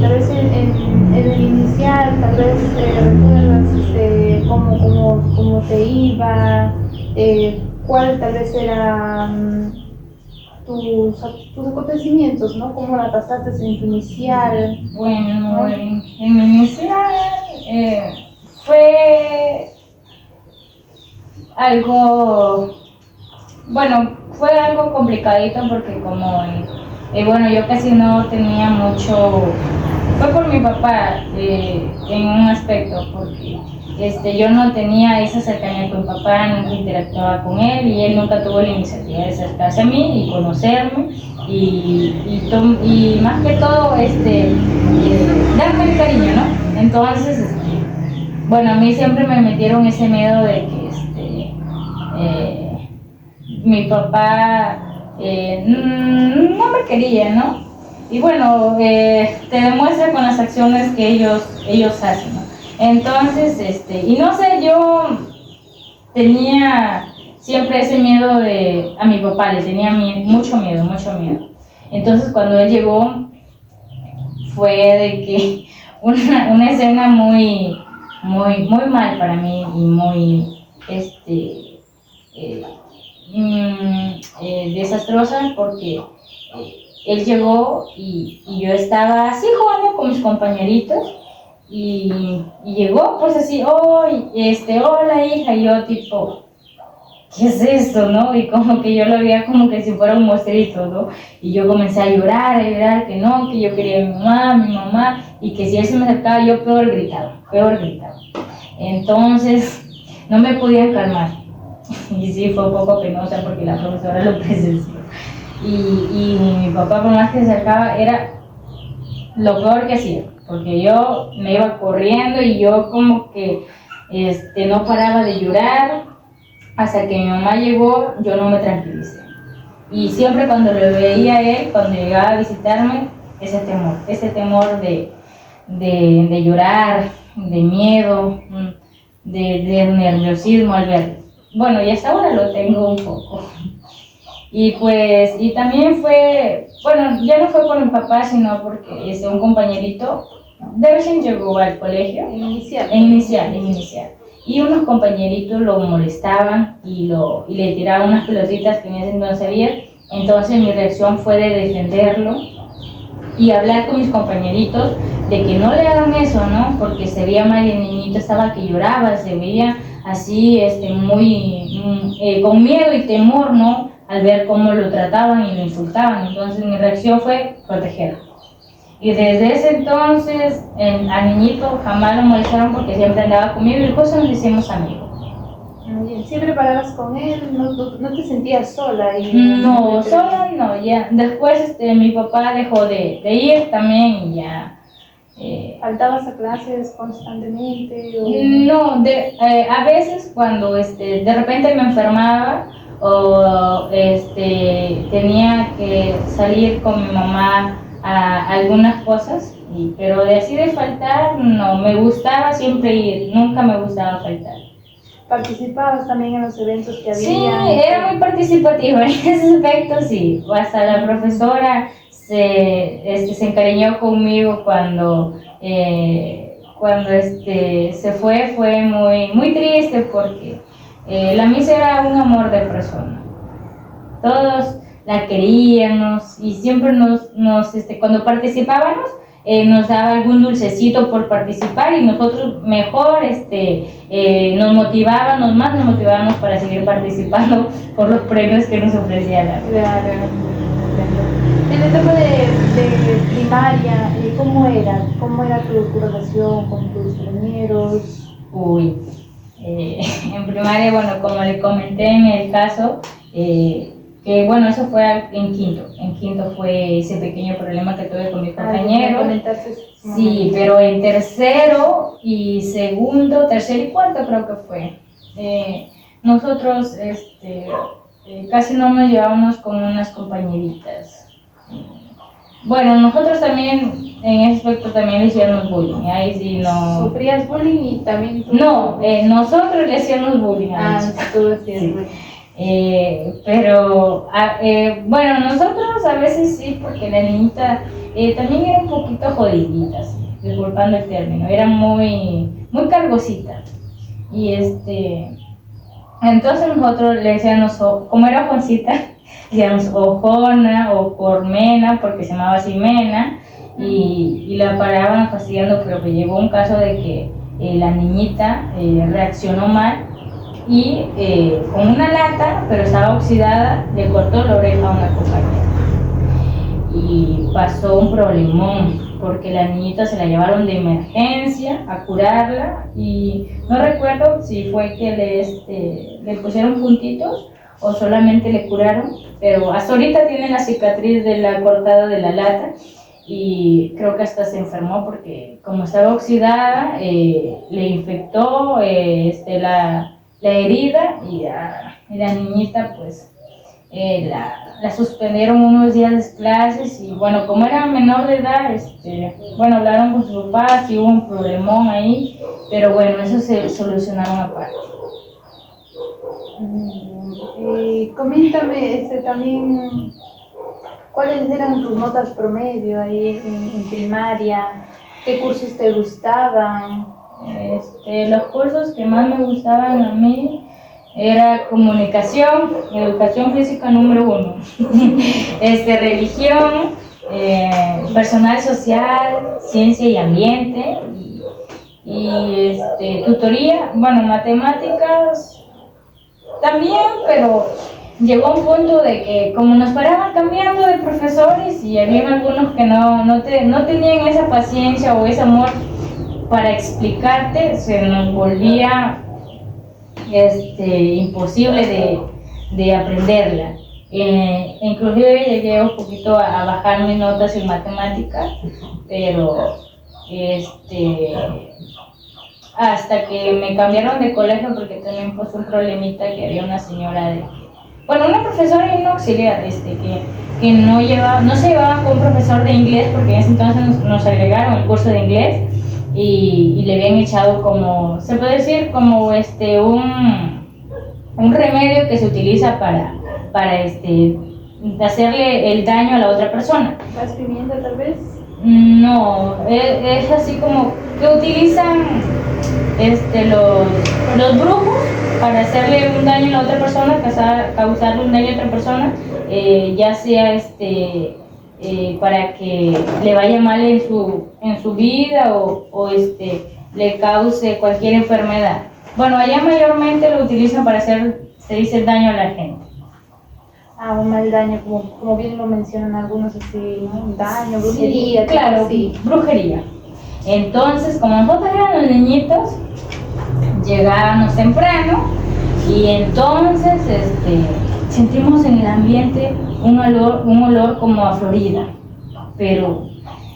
tal vez en el inicial, tal vez recuerdas cómo te iba, cuál tal vez era tus acontecimientos, ¿no? ¿Cómo la pasaste en tu inicial? Bueno, ¿no? en mi inicial fue algo, bueno, fue algo complicadito porque como, bueno, yo casi no tenía mucho, fue por mi papá en un aspecto, porque yo no tenía esa cercanía con mi papá, nunca interactuaba con él y él nunca tuvo la iniciativa de acercarse a mí y conocerme y más que todo darme el cariño, ¿no? Entonces, bueno, a mí siempre me metieron ese miedo de que mi papá no me quería, ¿no? Y bueno, te demuestra con las acciones que ellos hacen, ¿no? Entonces, y no sé, yo tenía siempre ese miedo a mi papá, le tenía mucho miedo, mucho miedo. Entonces cuando él llegó fue de que una escena muy mal para mí y muy desastrosa porque él llegó y yo estaba así jugando con mis compañeritos y llegó pues así, oh, hola hija, y yo tipo, ¿qué es esto, no? Y como que yo lo veía como que si fuera un monstruito, ¿no? Y yo comencé a llorar, que no, que yo quería a mi mamá, y que si él se me acercaba yo peor gritaba. Entonces, no me podía calmar. Y sí, fue un poco penosa porque la profesora lo presenció. Y mi papá, por más que se acercaba, era lo peor que hacía, porque yo me iba corriendo y yo como que no paraba de llorar hasta que mi mamá llegó. Yo no me tranquilicé y siempre cuando lo veía a él, cuando llegaba a visitarme, ese temor de llorar, de miedo, de nerviosismo al verlo. Bueno, y hasta ahora lo tengo un poco. Y pues, y también fue, bueno, ya no fue por mi papá, sino porque un compañerito de recién llegó al colegio. En inicial. En inicial. Y unos compañeritos lo molestaban y le tiraban unas pelotitas que en ese entonces había. Entonces mi reacción fue de defenderlo y hablar con mis compañeritos de que no le hagan eso, ¿no? Porque se veía mal y el niñito estaba que lloraba, se veía así, muy con miedo y temor, ¿no? Al ver cómo lo trataban y lo insultaban. Entonces mi reacción fue protegerlo. Y desde ese entonces al niñito jamás lo molestaron porque siempre andaba conmigo y justo nos hicimos amigos. ¿Siempre parabas con él? ¿No te sentías sola? No, sola no, ya. Después mi papá dejó de ir también y ya. ¿Faltabas a clases constantemente? No, a veces cuando de repente me enfermaba o tenía que salir con mi mamá a algunas cosas, pero de así de faltar, no, me gustaba siempre ir, nunca me gustaba faltar. ¿Participabas también en los eventos que había? Sí, era muy participativa en ese aspecto, sí. Hasta la profesora se encariñó conmigo cuando se fue muy triste porque la Miss era un amor de persona. Todos la queríamos y siempre cuando participábamos nos daba algún dulcecito por participar y nosotros mejor nos motivábamos para seguir participando por los premios que nos ofrecía la. Claro. En la etapa de primaria, ¿cómo era? ¿Cómo era tu relación con tus compañeros? Uy, en primaria, bueno, como le comenté en el caso, que bueno, eso fue en quinto fue ese pequeño problema que tuve con mi compañero. Sí, pero en tercero y segundo, tercero y cuarto creo que fue. Nosotros casi no nos llevábamos con unas compañeritas. Bueno, nosotros también, en ese aspecto también le hacíamos bullying, ahí sí no. ¿Sufrías bullying y también tú? No, nosotros le hacíamos bullying a ellos. Tú hacías bullying. Pero bueno, nosotros a veces sí, porque la niñita también era un poquito jodidita, sí, disculpando el término, era muy cargosita. Y entonces nosotros le decíamos, como era Juancita, decíamos Ojona o Cormena, porque se llamaba así Mena, y la paraban fastidiando, pero que llegó un caso de que la niñita reaccionó mal y con una lata, pero estaba oxidada, le cortó la oreja a una compañera. Y pasó un problemón, porque la niñita se la llevaron de emergencia a curarla y no recuerdo si fue que le pusieron puntitos o solamente le curaron, pero hasta ahorita tiene la cicatriz de la cortada de la lata y creo que hasta se enfermó porque como estaba oxidada le infectó la herida y la niñita pues la suspendieron unos días de clases y bueno, como era menor de edad, bueno, hablaron con sus papás y hubo un problemón ahí, pero bueno, eso se solucionaron aparte. Coméntame también, ¿cuáles eran tus notas promedio ahí en primaria? ¿Qué cursos te gustaban? Los cursos que más me gustaban a mí era comunicación, educación física número 1, religión, personal social, ciencia y ambiente y tutoría, bueno, matemáticas también, pero llegó un punto de que como nos paraban cambiando de profesores y había algunos que no tenían esa paciencia o ese amor para explicarte, se nos volvía imposible de aprenderla. Inclusive llegué un poquito a bajar mis notas en matemáticas, pero hasta que me cambiaron de colegio porque también pasó un problemita que había una señora una profesora y un auxiliar que no se llevaba con un profesor de inglés porque en ese entonces nos agregaron el curso de inglés y le habían echado como, se puede decir, como un remedio que se utiliza para hacerle el daño a la otra persona. ¿Gas pimienta tal vez? No, es así como que utilizan los brujos para hacerle un daño a la otra persona, causarle un daño a otra persona, ya sea para que le vaya mal en su vida o le cause cualquier enfermedad. Bueno, allá mayormente lo utilizan para hacer, se dice, daño a la gente. Un mal daño, como bien lo mencionan algunos así, ¿no? Un daño, brujería. Sí, claro, sí. Brujería. Entonces, como nosotros éramos niñitos, llegábamos temprano Y entonces sentimos en el ambiente un olor como a Florida, pero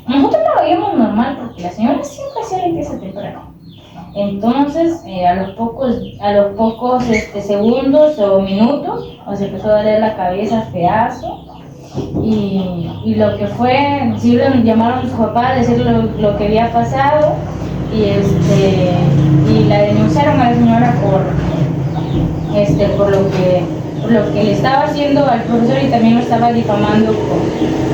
nosotros lo veíamos normal porque la señora siempre hacía limpieza temprano. Entonces, a los pocos segundos o minutos, nos empezó a doler la cabeza feazo. Y lo que fue, sí llamaron a su papá a decirle lo que había pasado y la denunciaron a la señora por lo que le estaba haciendo al profesor y también lo estaba difamando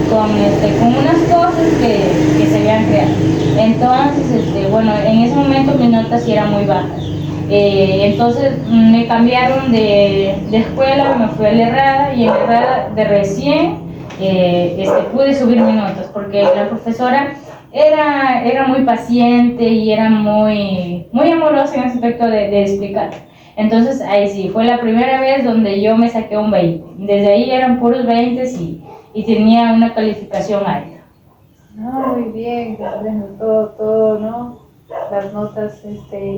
con unas cosas que se habían creado. Entonces, bueno, en ese momento mis notas sí eran muy bajas. Entonces me cambiaron de escuela, me fui a la Herrada y en la Herrada de recién pude subir mis notas porque la profesora era muy paciente y era muy amorosa en ese aspecto de explicar. Entonces ahí sí, fue la primera vez donde yo me saqué un 20. Desde ahí eran puros 20 y tenía una calificación alta. No, muy bien, bueno, todo, ¿no? Las notas,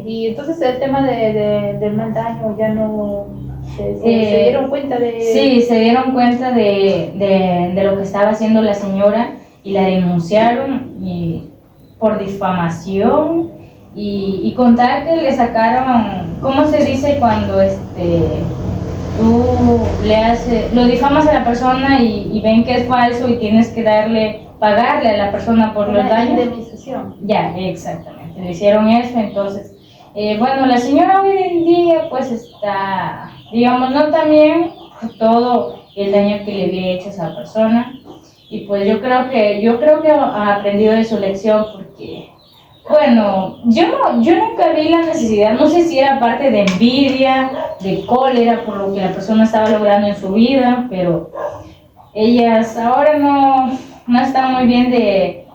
y entonces el tema del mal daño ya no se dieron cuenta de... Sí, se dieron cuenta de lo que estaba haciendo la señora y la denunciaron por difamación y contar que le sacaron, ¿cómo se dice cuando tú lo difamas a la persona y ven que es falso y tienes que pagarle a la persona por los daños? Indemnización. Ya, exactamente, le hicieron eso. Entonces, bueno, la señora hoy en día pues está, digamos, no tan bien por todo el daño que le había hecho a esa persona, y pues yo creo que ha aprendido de su lección porque, bueno, yo nunca vi la necesidad, no sé si era parte de envidia, de cólera por lo que la persona estaba logrando en su vida, pero ellas ahora no están muy bien de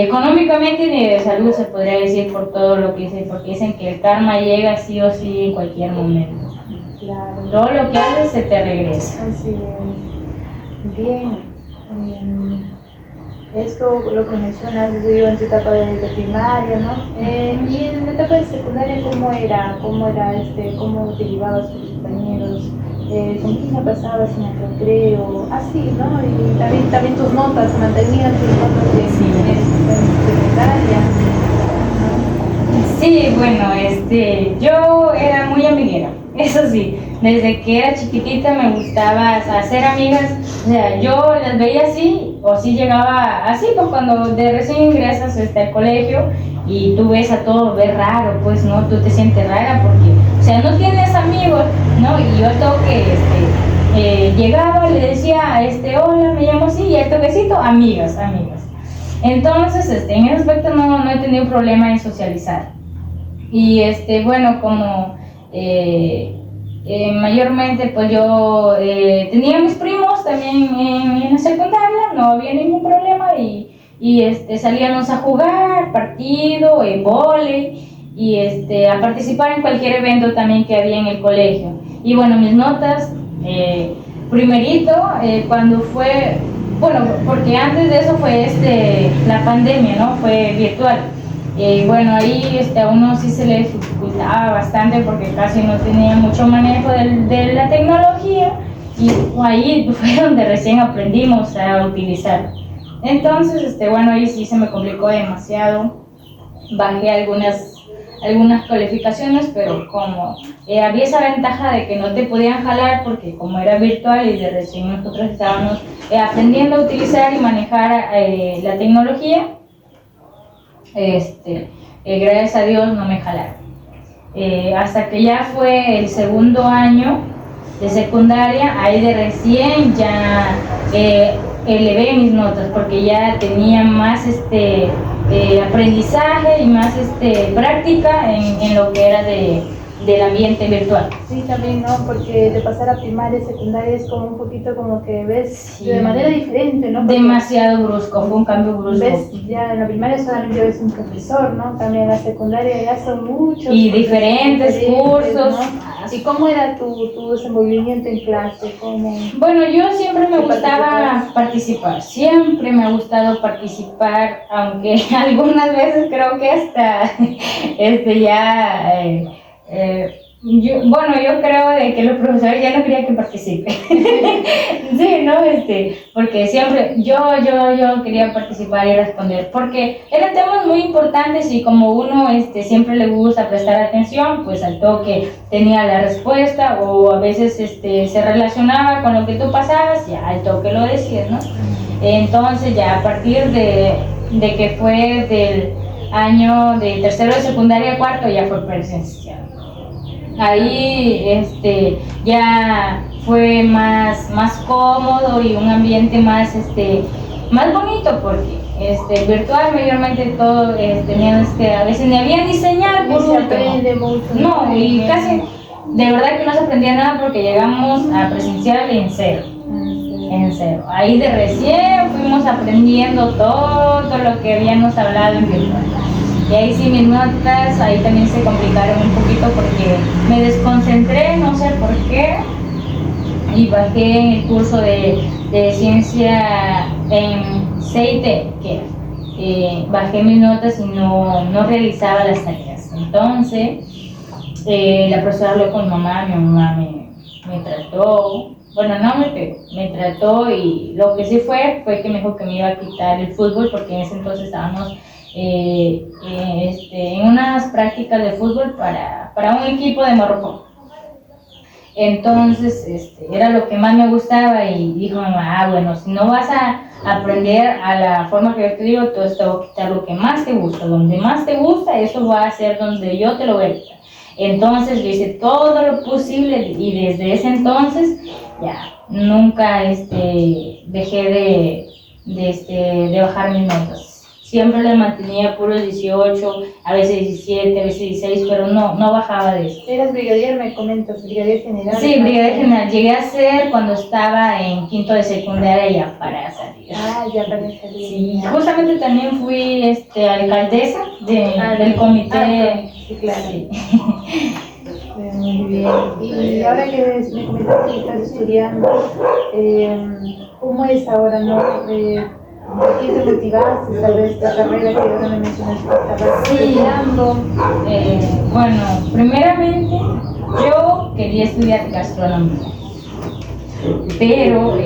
económicamente ni de salud, se podría decir, por todo lo que dicen, porque dicen que el karma llega sí o sí en cualquier momento. Claro. Todo lo que haces se te regresa. Así es. Bien. Esto, lo que mencionas, yo en tu etapa de primaria, ¿no? Y en la etapa de secundaria, ¿cómo era? ¿Cómo te llevabas con tus compañeros? ¿Con quién la pasabas en el recreo? Así, ¿no? Y también tus notas, mantenías tus notas de secundaria. Sí, bueno, yo era muy amiguera, eso sí, desde que era chiquitita me gustaba hacer amigas, o sea, yo las veía así, o sí llegaba así, pues cuando de recién ingresas al colegio y tú ves a todo, ves raro, pues, ¿no? Tú te sientes rara porque, o sea, no tienes amigos, ¿no? Y yo toque, llegaba, le decía, hola, me llamo así, y el toquecito, amigas. Entonces, en ese aspecto no he tenido problema en socializar. Y bueno, como mayormente pues yo tenía mis primos también en la secundaria, no había ningún problema y salíamos a jugar partido, vóley y a participar en cualquier evento también que había en el colegio. Y bueno, mis notas, primerito, cuando fue, bueno, porque antes de eso fue la pandemia, ¿no? Fue virtual. Bueno, ahí a uno sí se le dificultaba bastante porque casi no tenía mucho manejo de la tecnología y ahí fue donde recién aprendimos a utilizar. Entonces, bueno, ahí sí se me complicó demasiado, bajé algunas calificaciones, pero como había esa ventaja de que no te podían jalar porque como era virtual y de recién nosotros estábamos aprendiendo a utilizar y manejar la tecnología, gracias a Dios no me jalaron. Hasta que ya fue el segundo año de secundaria, ahí de recién ya elevé mis notas porque ya tenía más aprendizaje y más práctica en lo que era del ambiente virtual. Sí, también, ¿no? Porque de pasar a primaria y secundaria es como un poquito como que ves sí, de manera diferente, ¿no? Porque demasiado brusco, fue un cambio brusco. Ves, ya en la primaria solamente ves un profesor, ¿no? También en la secundaria ya son muchos. Y diferentes cursos. ¿No? ¿Y cómo era tu desenvolvimiento en clase? Bueno, yo siempre me gustaba participar, siempre me ha gustado participar, aunque algunas veces creo que hasta ya Yo creo de que los profesores ya no querían que participe. Sí, ¿no? Porque siempre yo quería participar y responder, porque eran temas muy importantes y como uno siempre le gusta prestar atención, pues al toque tenía la respuesta o a veces se relacionaba con lo que tú pasabas, ya al toque lo decías, ¿no? Entonces ya a partir de que fue del año de tercero de secundaria a cuarto ya fue presencial. Ahí ya fue más cómodo y un ambiente más más bonito porque virtual mayormente todo tenían a veces ni habían diseñado por último. No, y casi de verdad que no se aprendía nada porque llegamos a presencial en cero. Ahí de recién fuimos aprendiendo todo lo que habíamos hablado en virtual. Y ahí sí mis notas, ahí también se complicaron un poquito porque me desconcentré, no sé por qué, y bajé en el curso de ciencia en CIT, que bajé mis notas y no realizaba las tareas. Entonces, la profesora habló con mi mamá me trató, bueno, no me pegó, me trató y lo que sí fue que me dijo que me iba a quitar el fútbol porque en ese entonces estábamos en unas prácticas de fútbol para un equipo de Marruecos. Entonces era lo que más me gustaba y dijo mamá, bueno, si no vas a aprender a la forma que yo te digo, entonces te voy a quitar lo que más te gusta, donde más te gusta, eso va a ser donde yo te lo voy a quitar. Entonces yo hice todo lo posible y desde ese entonces ya nunca dejé de bajar mis notas. Siempre le mantenía puros 18, a veces 17, a veces 16, pero no bajaba de eso. ¿Eras brigadier, me comentas, brigadier general? Sí, brigadier general. Llegué a ser cuando estaba en quinto de secundaria ya para salir. Ah, ya para salir. Sí, justamente también fui alcaldesa del comité. Sí, claro. Sí. Muy bien. Y ahora que me comentaste que estás estudiando, ¿cómo es ahora, no? ¿Por qué te motivaste tal vez la carrera que ahora me mencionaste que estabas estudiando? Bueno, primeramente yo quería estudiar gastronomía, pero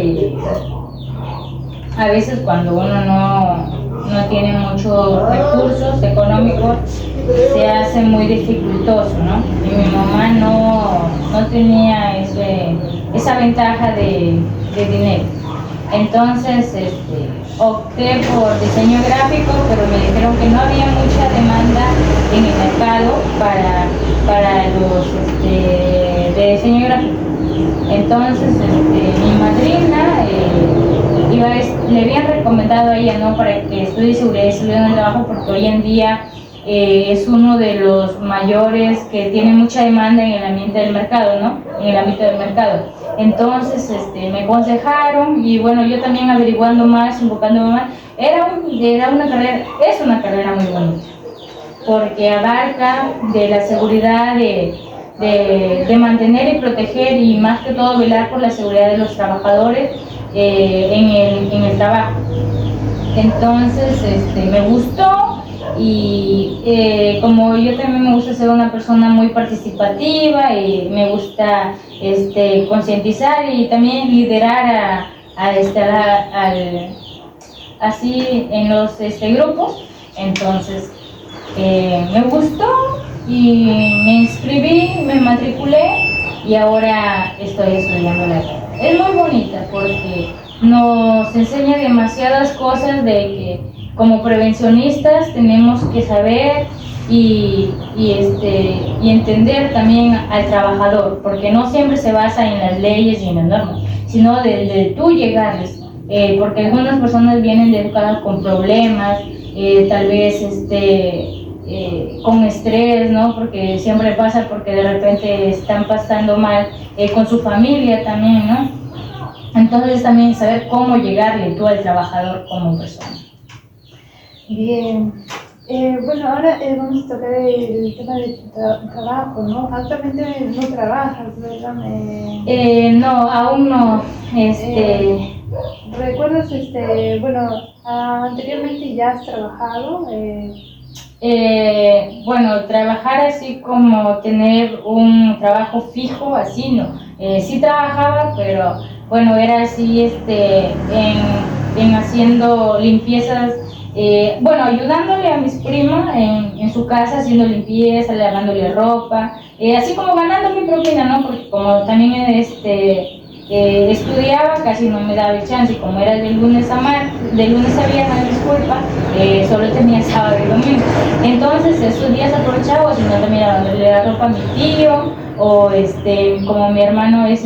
a veces cuando uno no tiene muchos recursos económicos se hace muy dificultoso, ¿no? Y mi mamá no tenía esa ventaja de dinero. Entonces opté por diseño gráfico, pero me dijeron que no había mucha demanda en el mercado para los de diseño gráfico. Entonces mi madrina le habían recomendado a ella, ¿no?, para que estudie seguridad y salud en el trabajo, porque hoy en día es uno de los mayores que tiene mucha demanda en el ambiente del mercado, ¿no? En el ámbito del mercado. Entonces me aconsejaron y bueno, yo también averiguando más, enfocándome más, es una carrera muy bonita, porque abarca de la seguridad de mantener y proteger y más que todo velar por la seguridad de los trabajadores en el trabajo. Entonces me gustó y como yo también me gusta ser una persona muy participativa y me gusta concientizar y también liderar así en los grupos, entonces me gustó y me inscribí, me matriculé y ahora estoy estudiando la carrera. Es muy bonita porque nos enseña demasiadas cosas de que como prevencionistas tenemos que saber y entender también al trabajador, porque no siempre se basa en las leyes y en las normas, sino de tú llegarles, porque algunas personas vienen educadas con problemas, tal vez con estrés, ¿no? Porque siempre pasa porque de repente están pasando mal con su familia también, ¿no? Entonces también saber cómo llegarle tú al trabajador como persona. Bien. Bueno, ahora vamos a tocar el tema de tu trabajo, ¿no? Actualmente no trabajas, ¿verdad? No, aún no. ¿Recuerdas, bueno, anteriormente ya has trabajado? Bueno, trabajar así como tener un trabajo fijo, así no. Sí trabajaba, pero bueno, era así en haciendo limpiezas, bueno, ayudándole a mis primas en su casa, haciendo limpieza, lavándole ropa, así como ganando mi propina, ¿no? Porque como también estudiaba, casi no me daba el chance, y como era de lunes a viernes, disculpa, solo tenía sábado y domingo. Entonces esos días aprovechaba, sino también lavándole la ropa a mi tío, o como mi hermano es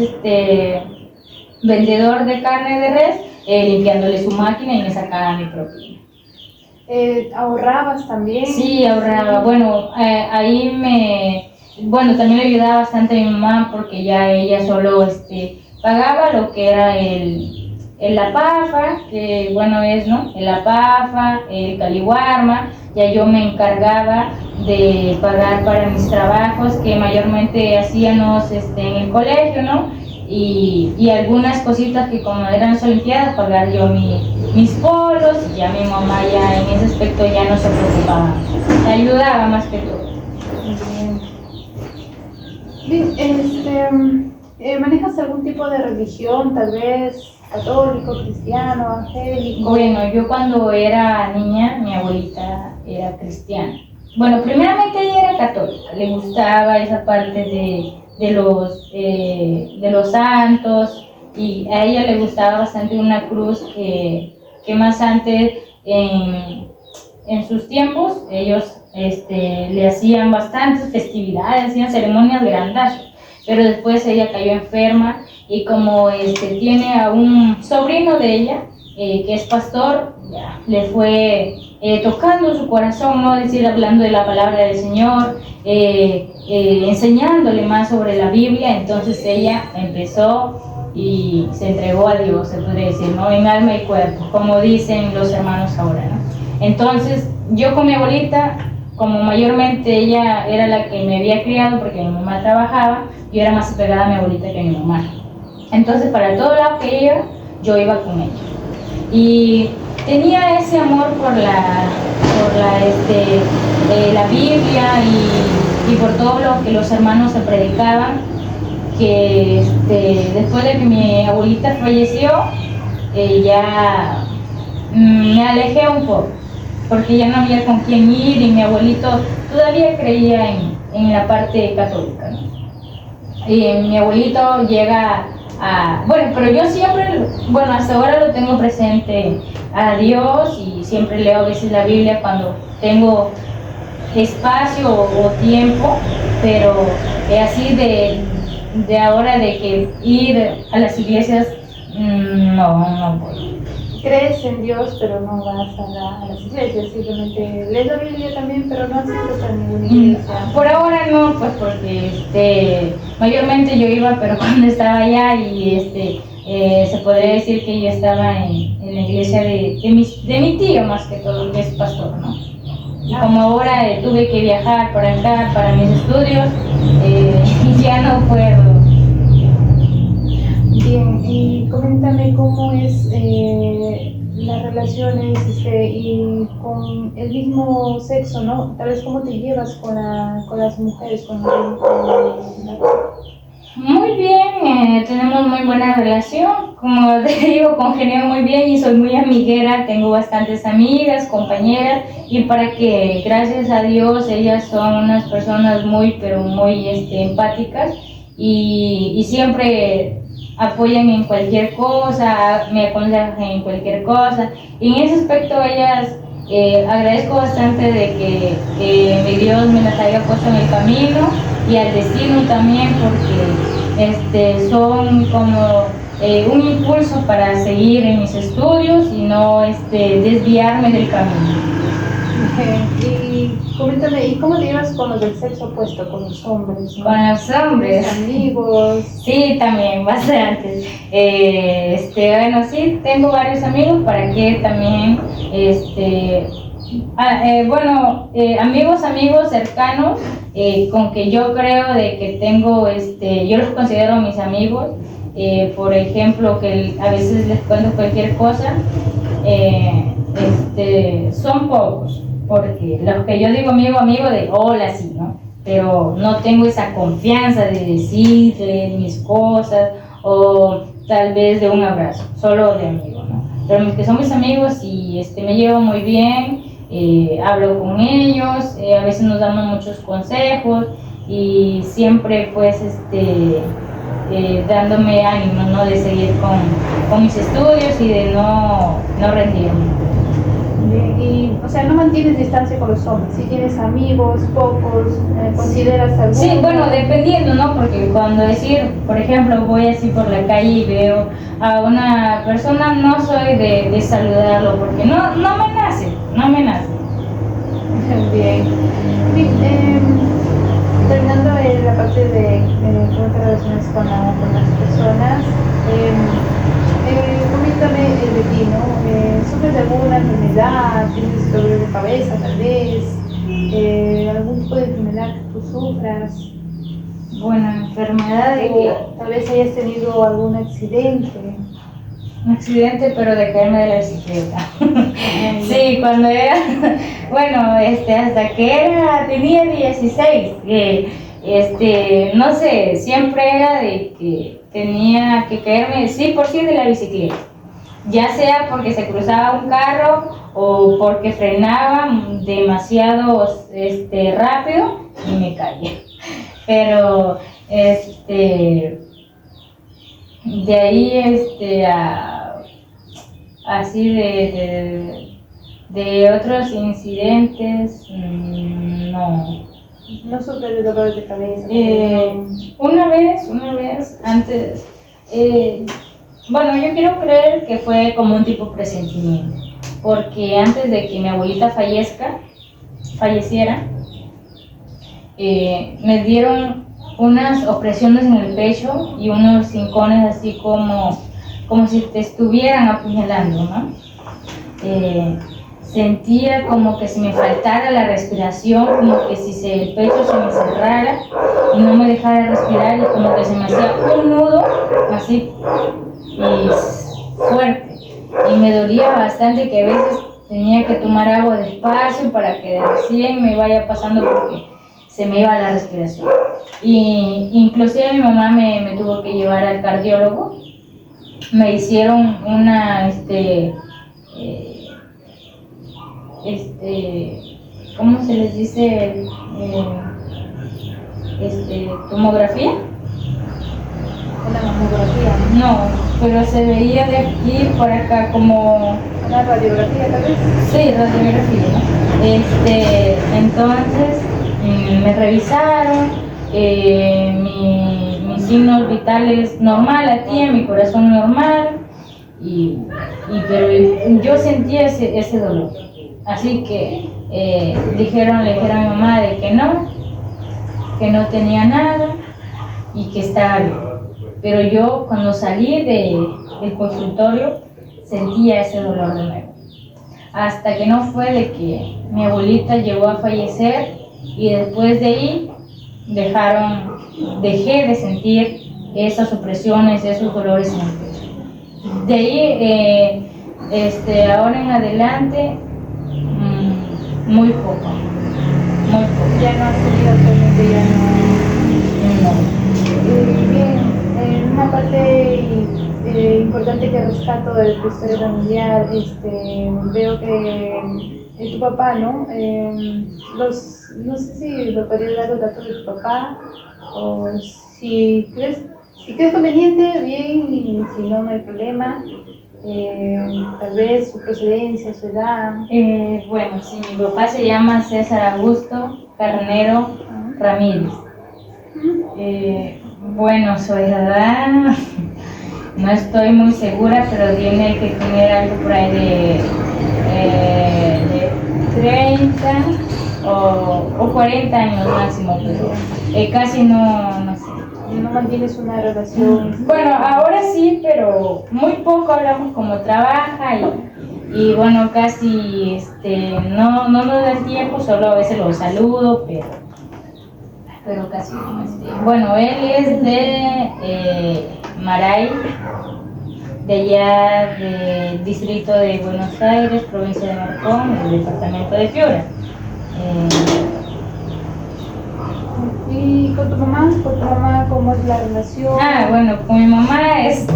vendedor de carne de res, limpiándole su máquina y me sacaba mi propina. ¿Ahorrabas también? Sí, ahorraba. Bueno, bueno, también le ayudaba bastante a mi mamá porque ya ella solo pagaba lo que era la pafa, que bueno es, ¿no? La pafa, el caliwarma, ya yo me encargaba de pagar para mis trabajos que mayormente hacíamos en el colegio, ¿no? Y algunas cositas que como eran las olimpiadas, pagar yo mis polos, y ya mi mamá ya en ese aspecto ya no se preocupaba, me ayudaba más que todo. Bien, ¿manejas algún tipo de religión, tal vez católico, cristiano, angélico? Bueno, yo cuando era niña, mi abuelita era cristiana. Bueno, primeramente ella era católica, le gustaba esa parte de los santos, y a ella le gustaba bastante una cruz que más antes en sus tiempos ellos le hacían bastantes festividades, hacían ceremonias grandes, pero después ella cayó enferma y como tiene a un sobrino de ella que es pastor, ya, le fue tocando su corazón, ¿no? Es decir, hablando de la palabra del Señor, enseñándole más sobre la Biblia. Entonces ella empezó y se entregó a Dios, se podría decir, ¿no? En alma y cuerpo, como dicen los hermanos ahora, ¿no? Entonces yo con mi abuelita, como mayormente ella era la que me había criado porque mi mamá trabajaba, yo era más apegada a mi abuelita que a mi mamá. Entonces para todo lado que iba, yo iba con ella. Y tenía ese amor por la Biblia y por todo lo que los hermanos se predicaban, que después de que mi abuelita falleció, ya me alejé un poco, porque ya no había con quién ir y mi abuelito todavía creía en la parte católica, ¿no? Y mi abuelito llega bueno, pero yo siempre, bueno, hasta ahora lo tengo presente a Dios y siempre leo a veces la Biblia cuando tengo espacio o tiempo, pero así de ahora de que ir a las iglesias, no voy. ¿Crees en Dios, pero no vas a las iglesias? Simplemente lees la Biblia también, pero no asistes a ninguna iglesia. Por ahora no, pues porque mayormente yo iba, pero cuando estaba allá y se podría decir que yo estaba en la iglesia de mi tío más que todo, que es pastor, ¿no? Y como ahora tuve que viajar para acá para mis estudios, ya no puedo. Bien, y coméntame cómo es las relaciones y con el mismo sexo, ¿no? Tal vez cómo te llevas con las mujeres, Muy bien, tenemos muy buena relación, como te digo, congenio muy bien y soy muy amiguera, tengo bastantes amigas, compañeras, y para que, gracias a Dios, ellas son unas personas muy, pero muy empáticas y siempre apoyan en cualquier cosa, me aconsejan en cualquier cosa, y en ese aspecto ellas agradezco bastante de que mi Dios me las haya puesto en el camino y al destino también, porque son como un impulso para seguir en mis estudios y no desviarme del camino. Y coméntame, ¿y cómo te llevas con los del sexo opuesto, con los hombres, ¿no? Con los hombres. Amigos. Sí, también, bastante. Bueno, sí, tengo varios amigos para que también, amigos cercanos, con que yo creo de que tengo, yo los considero mis amigos, por ejemplo, que a veces les cuento cualquier cosa, son pocos. porque lo que yo digo amigo de hola, sí, ¿no? Pero no tengo esa confianza de decirle mis cosas o tal vez de un abrazo, solo de amigo, ¿no? Pero mis que son mis amigos y me llevo muy bien, hablo con ellos, a veces nos damos muchos consejos y siempre pues dándome ánimo, ¿no? De seguir con mis estudios y de no rendirme. Y, o sea, no mantienes distancia con los hombres. Si tienes amigos, pocos, consideras algunos. Sí, bueno, dependiendo, ¿no? Porque cuando decir, por ejemplo, voy así por la calle y veo a una persona, no soy de saludarlo porque no me nace, no me nace. Bien. Terminando la parte de cómo te relacionas con las personas, coméntame de ti, ¿no? ¿Sufres de alguna enfermedad? ¿Tienes dolor de cabeza tal vez? ¿Algún tipo de enfermedad que tú sufras? Bueno, enfermedad de que... Tal vez hayas tenido algún accidente. Un accidente, pero de caerme de la bicicleta. Sí, cuando era, bueno, hasta que tenía 16, no sé, siempre era de que tenía que caerme, sí por sí, de la bicicleta. Ya sea porque se cruzaba un carro o porque frenaba demasiado rápido y me caía. Pero, de ahí así de otros incidentes, no. ¿No sufres de dolores de cabeza? Una vez antes, bueno, yo quiero creer que fue como un tipo presentimiento, porque antes de que mi abuelita falleciera, me dieron unas opresiones en el pecho y unos hincones así como si te estuvieran apuñalando, ¿no? Sentía como que si me faltara la respiración, como que si el pecho se me cerrara y no me dejara respirar y como que se me hacía un nudo así y fuerte. Y me dolía bastante que a veces tenía que tomar agua despacio para que recién me vaya pasando porque se me iba la respiración. Y inclusive mi mamá me tuvo que llevar al cardiólogo. Me hicieron una, ¿cómo se les dice? Tomografía. ¿Una mamografía? No, pero se veía de aquí por acá como... ¿Una radiografía tal vez? Sí, radiografía, ¿no? Entonces me revisaron, mis signos vitales normal, latía, mi corazón normal, pero yo sentía ese dolor. Así que le dijeron a mi mamá de que no tenía nada y que estaba bien. Pero yo cuando salí del consultorio sentía ese dolor de nuevo. Hasta que no fue de que mi abuelita llegó a fallecer y después de ahí dejé de sentir esas opresiones, esos dolores en el pecho. De ahí, ahora en adelante, muy poco. Ya no has tenido actualmente, ya no. No. Bien, una parte importante que rescato de tu historia familiar, veo que tu papá, ¿no? No sé si me podrías dar los datos de tu papá o si crees conveniente, bien, y si no, no hay problema. Tal vez su procedencia, su edad. Bueno, sí, mi papá se llama César Augusto Carnero Ramírez. Bueno, su edad no estoy muy segura, pero tiene que tener algo por ahí de 30 o 40 años máximo, pero casi no sé. ¿No mantienes una relación? Bueno, ahora sí, pero muy poco hablamos como trabaja y bueno, casi no nos da el tiempo, solo a veces lo saludo, pero casi no. Bueno, él es de Maray, de allá del distrito de Buenos Aires, provincia de Marcón, del departamento de Piura. ¿Y con tu mamá? ¿Con tu mamá cómo es la relación? Bueno, con mi mamá es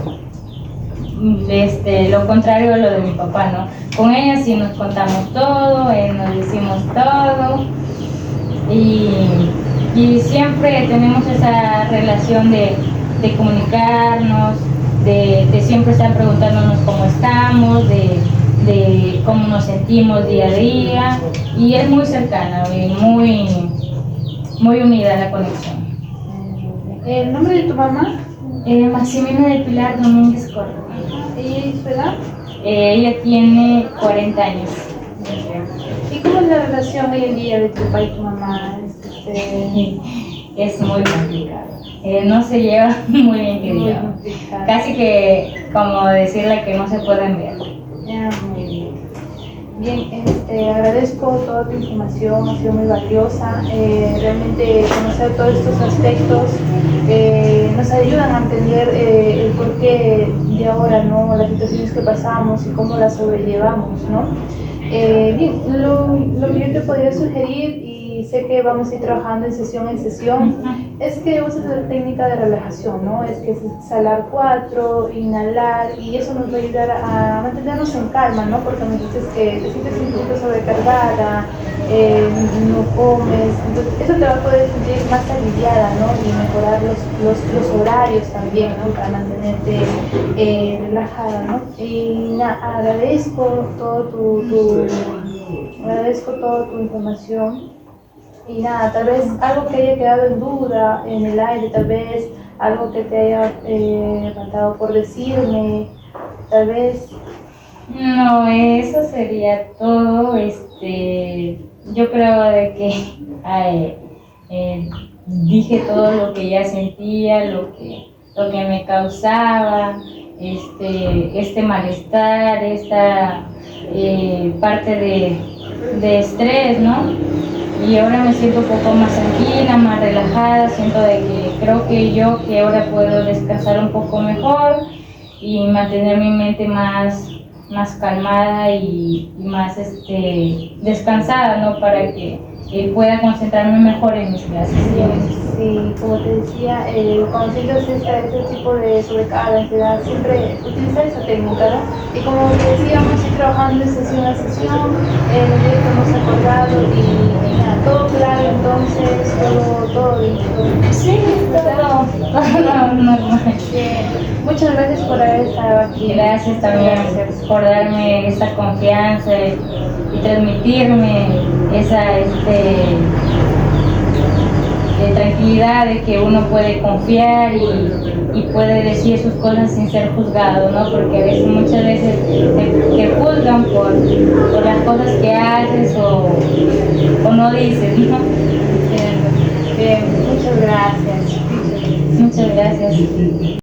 lo contrario a lo de mi papá, ¿no? Con ella sí nos contamos todo, nos decimos todo y siempre tenemos esa relación de comunicarnos, de siempre estar preguntándonos cómo estamos, de cómo nos sentimos día a día y es muy cercana y muy unida la conexión. ¿El nombre de tu mamá? Maximina de Pilar Domínguez Córdoba. ¿Y su edad? Ella tiene 40 años. ¿Y cómo es la relación hoy en día de tu papá y tu mamá? Es muy complicado. No se lleva muy bien, que Muy digamos. complicado. Casi que como decirle que no se pueden ver. Ya, muy bien. Bien, agradezco toda tu información, ha sido muy valiosa. Realmente conocer todos estos aspectos nos ayudan a entender el porqué de ahora, ¿no? Las situaciones que pasamos y cómo las sobrellevamos, ¿no? Bien, lo que yo te podría sugerir, y sé que vamos a ir trabajando en sesión, es que uses la técnica de relajación, ¿no? Es que es exhalar 4, inhalar, y eso nos va a ayudar a mantenernos en calma, ¿no? Porque me dices que te sientes un poquito sobrecargada, no comes, entonces eso te va a poder sentir más aliviada, ¿no? Y mejorar los horarios también, ¿no? Para mantenerte relajada, ¿no? Y nada, agradezco toda tu información. Y nada, tal vez algo que haya quedado en duda, en el aire, tal vez algo que te haya faltado por decirme, tal vez. No, eso sería todo. Yo creo de que dije todo lo que ya sentía, lo que me causaba este malestar, esta parte de estrés, ¿no? Y ahora me siento un poco más tranquila, más relajada, siento de que creo que ahora puedo descansar un poco mejor y mantener mi mente más calmada y más descansada, ¿no? Para que pueda concentrarme mejor en mis clases. Sí, como te decía, cuando sientas este tipo de sobrecarga, ansiedad, siempre utilizar esa técnica, ¿no? Y como te decía, vamos a ir trabajando de sesión a sesión, los días que hemos acordado y nada, todo claro, entonces, todo listo. Sí, todo normal. Muchas gracias por haber estado aquí. Gracias también por darme esta confianza y transmitirme esa tranquilidad de que uno puede confiar y puede decir sus cosas sin ser juzgado, ¿no? Porque muchas veces te juzgan por las cosas que haces o no dices, ¿no? Bien, muchas gracias. Muchas gracias.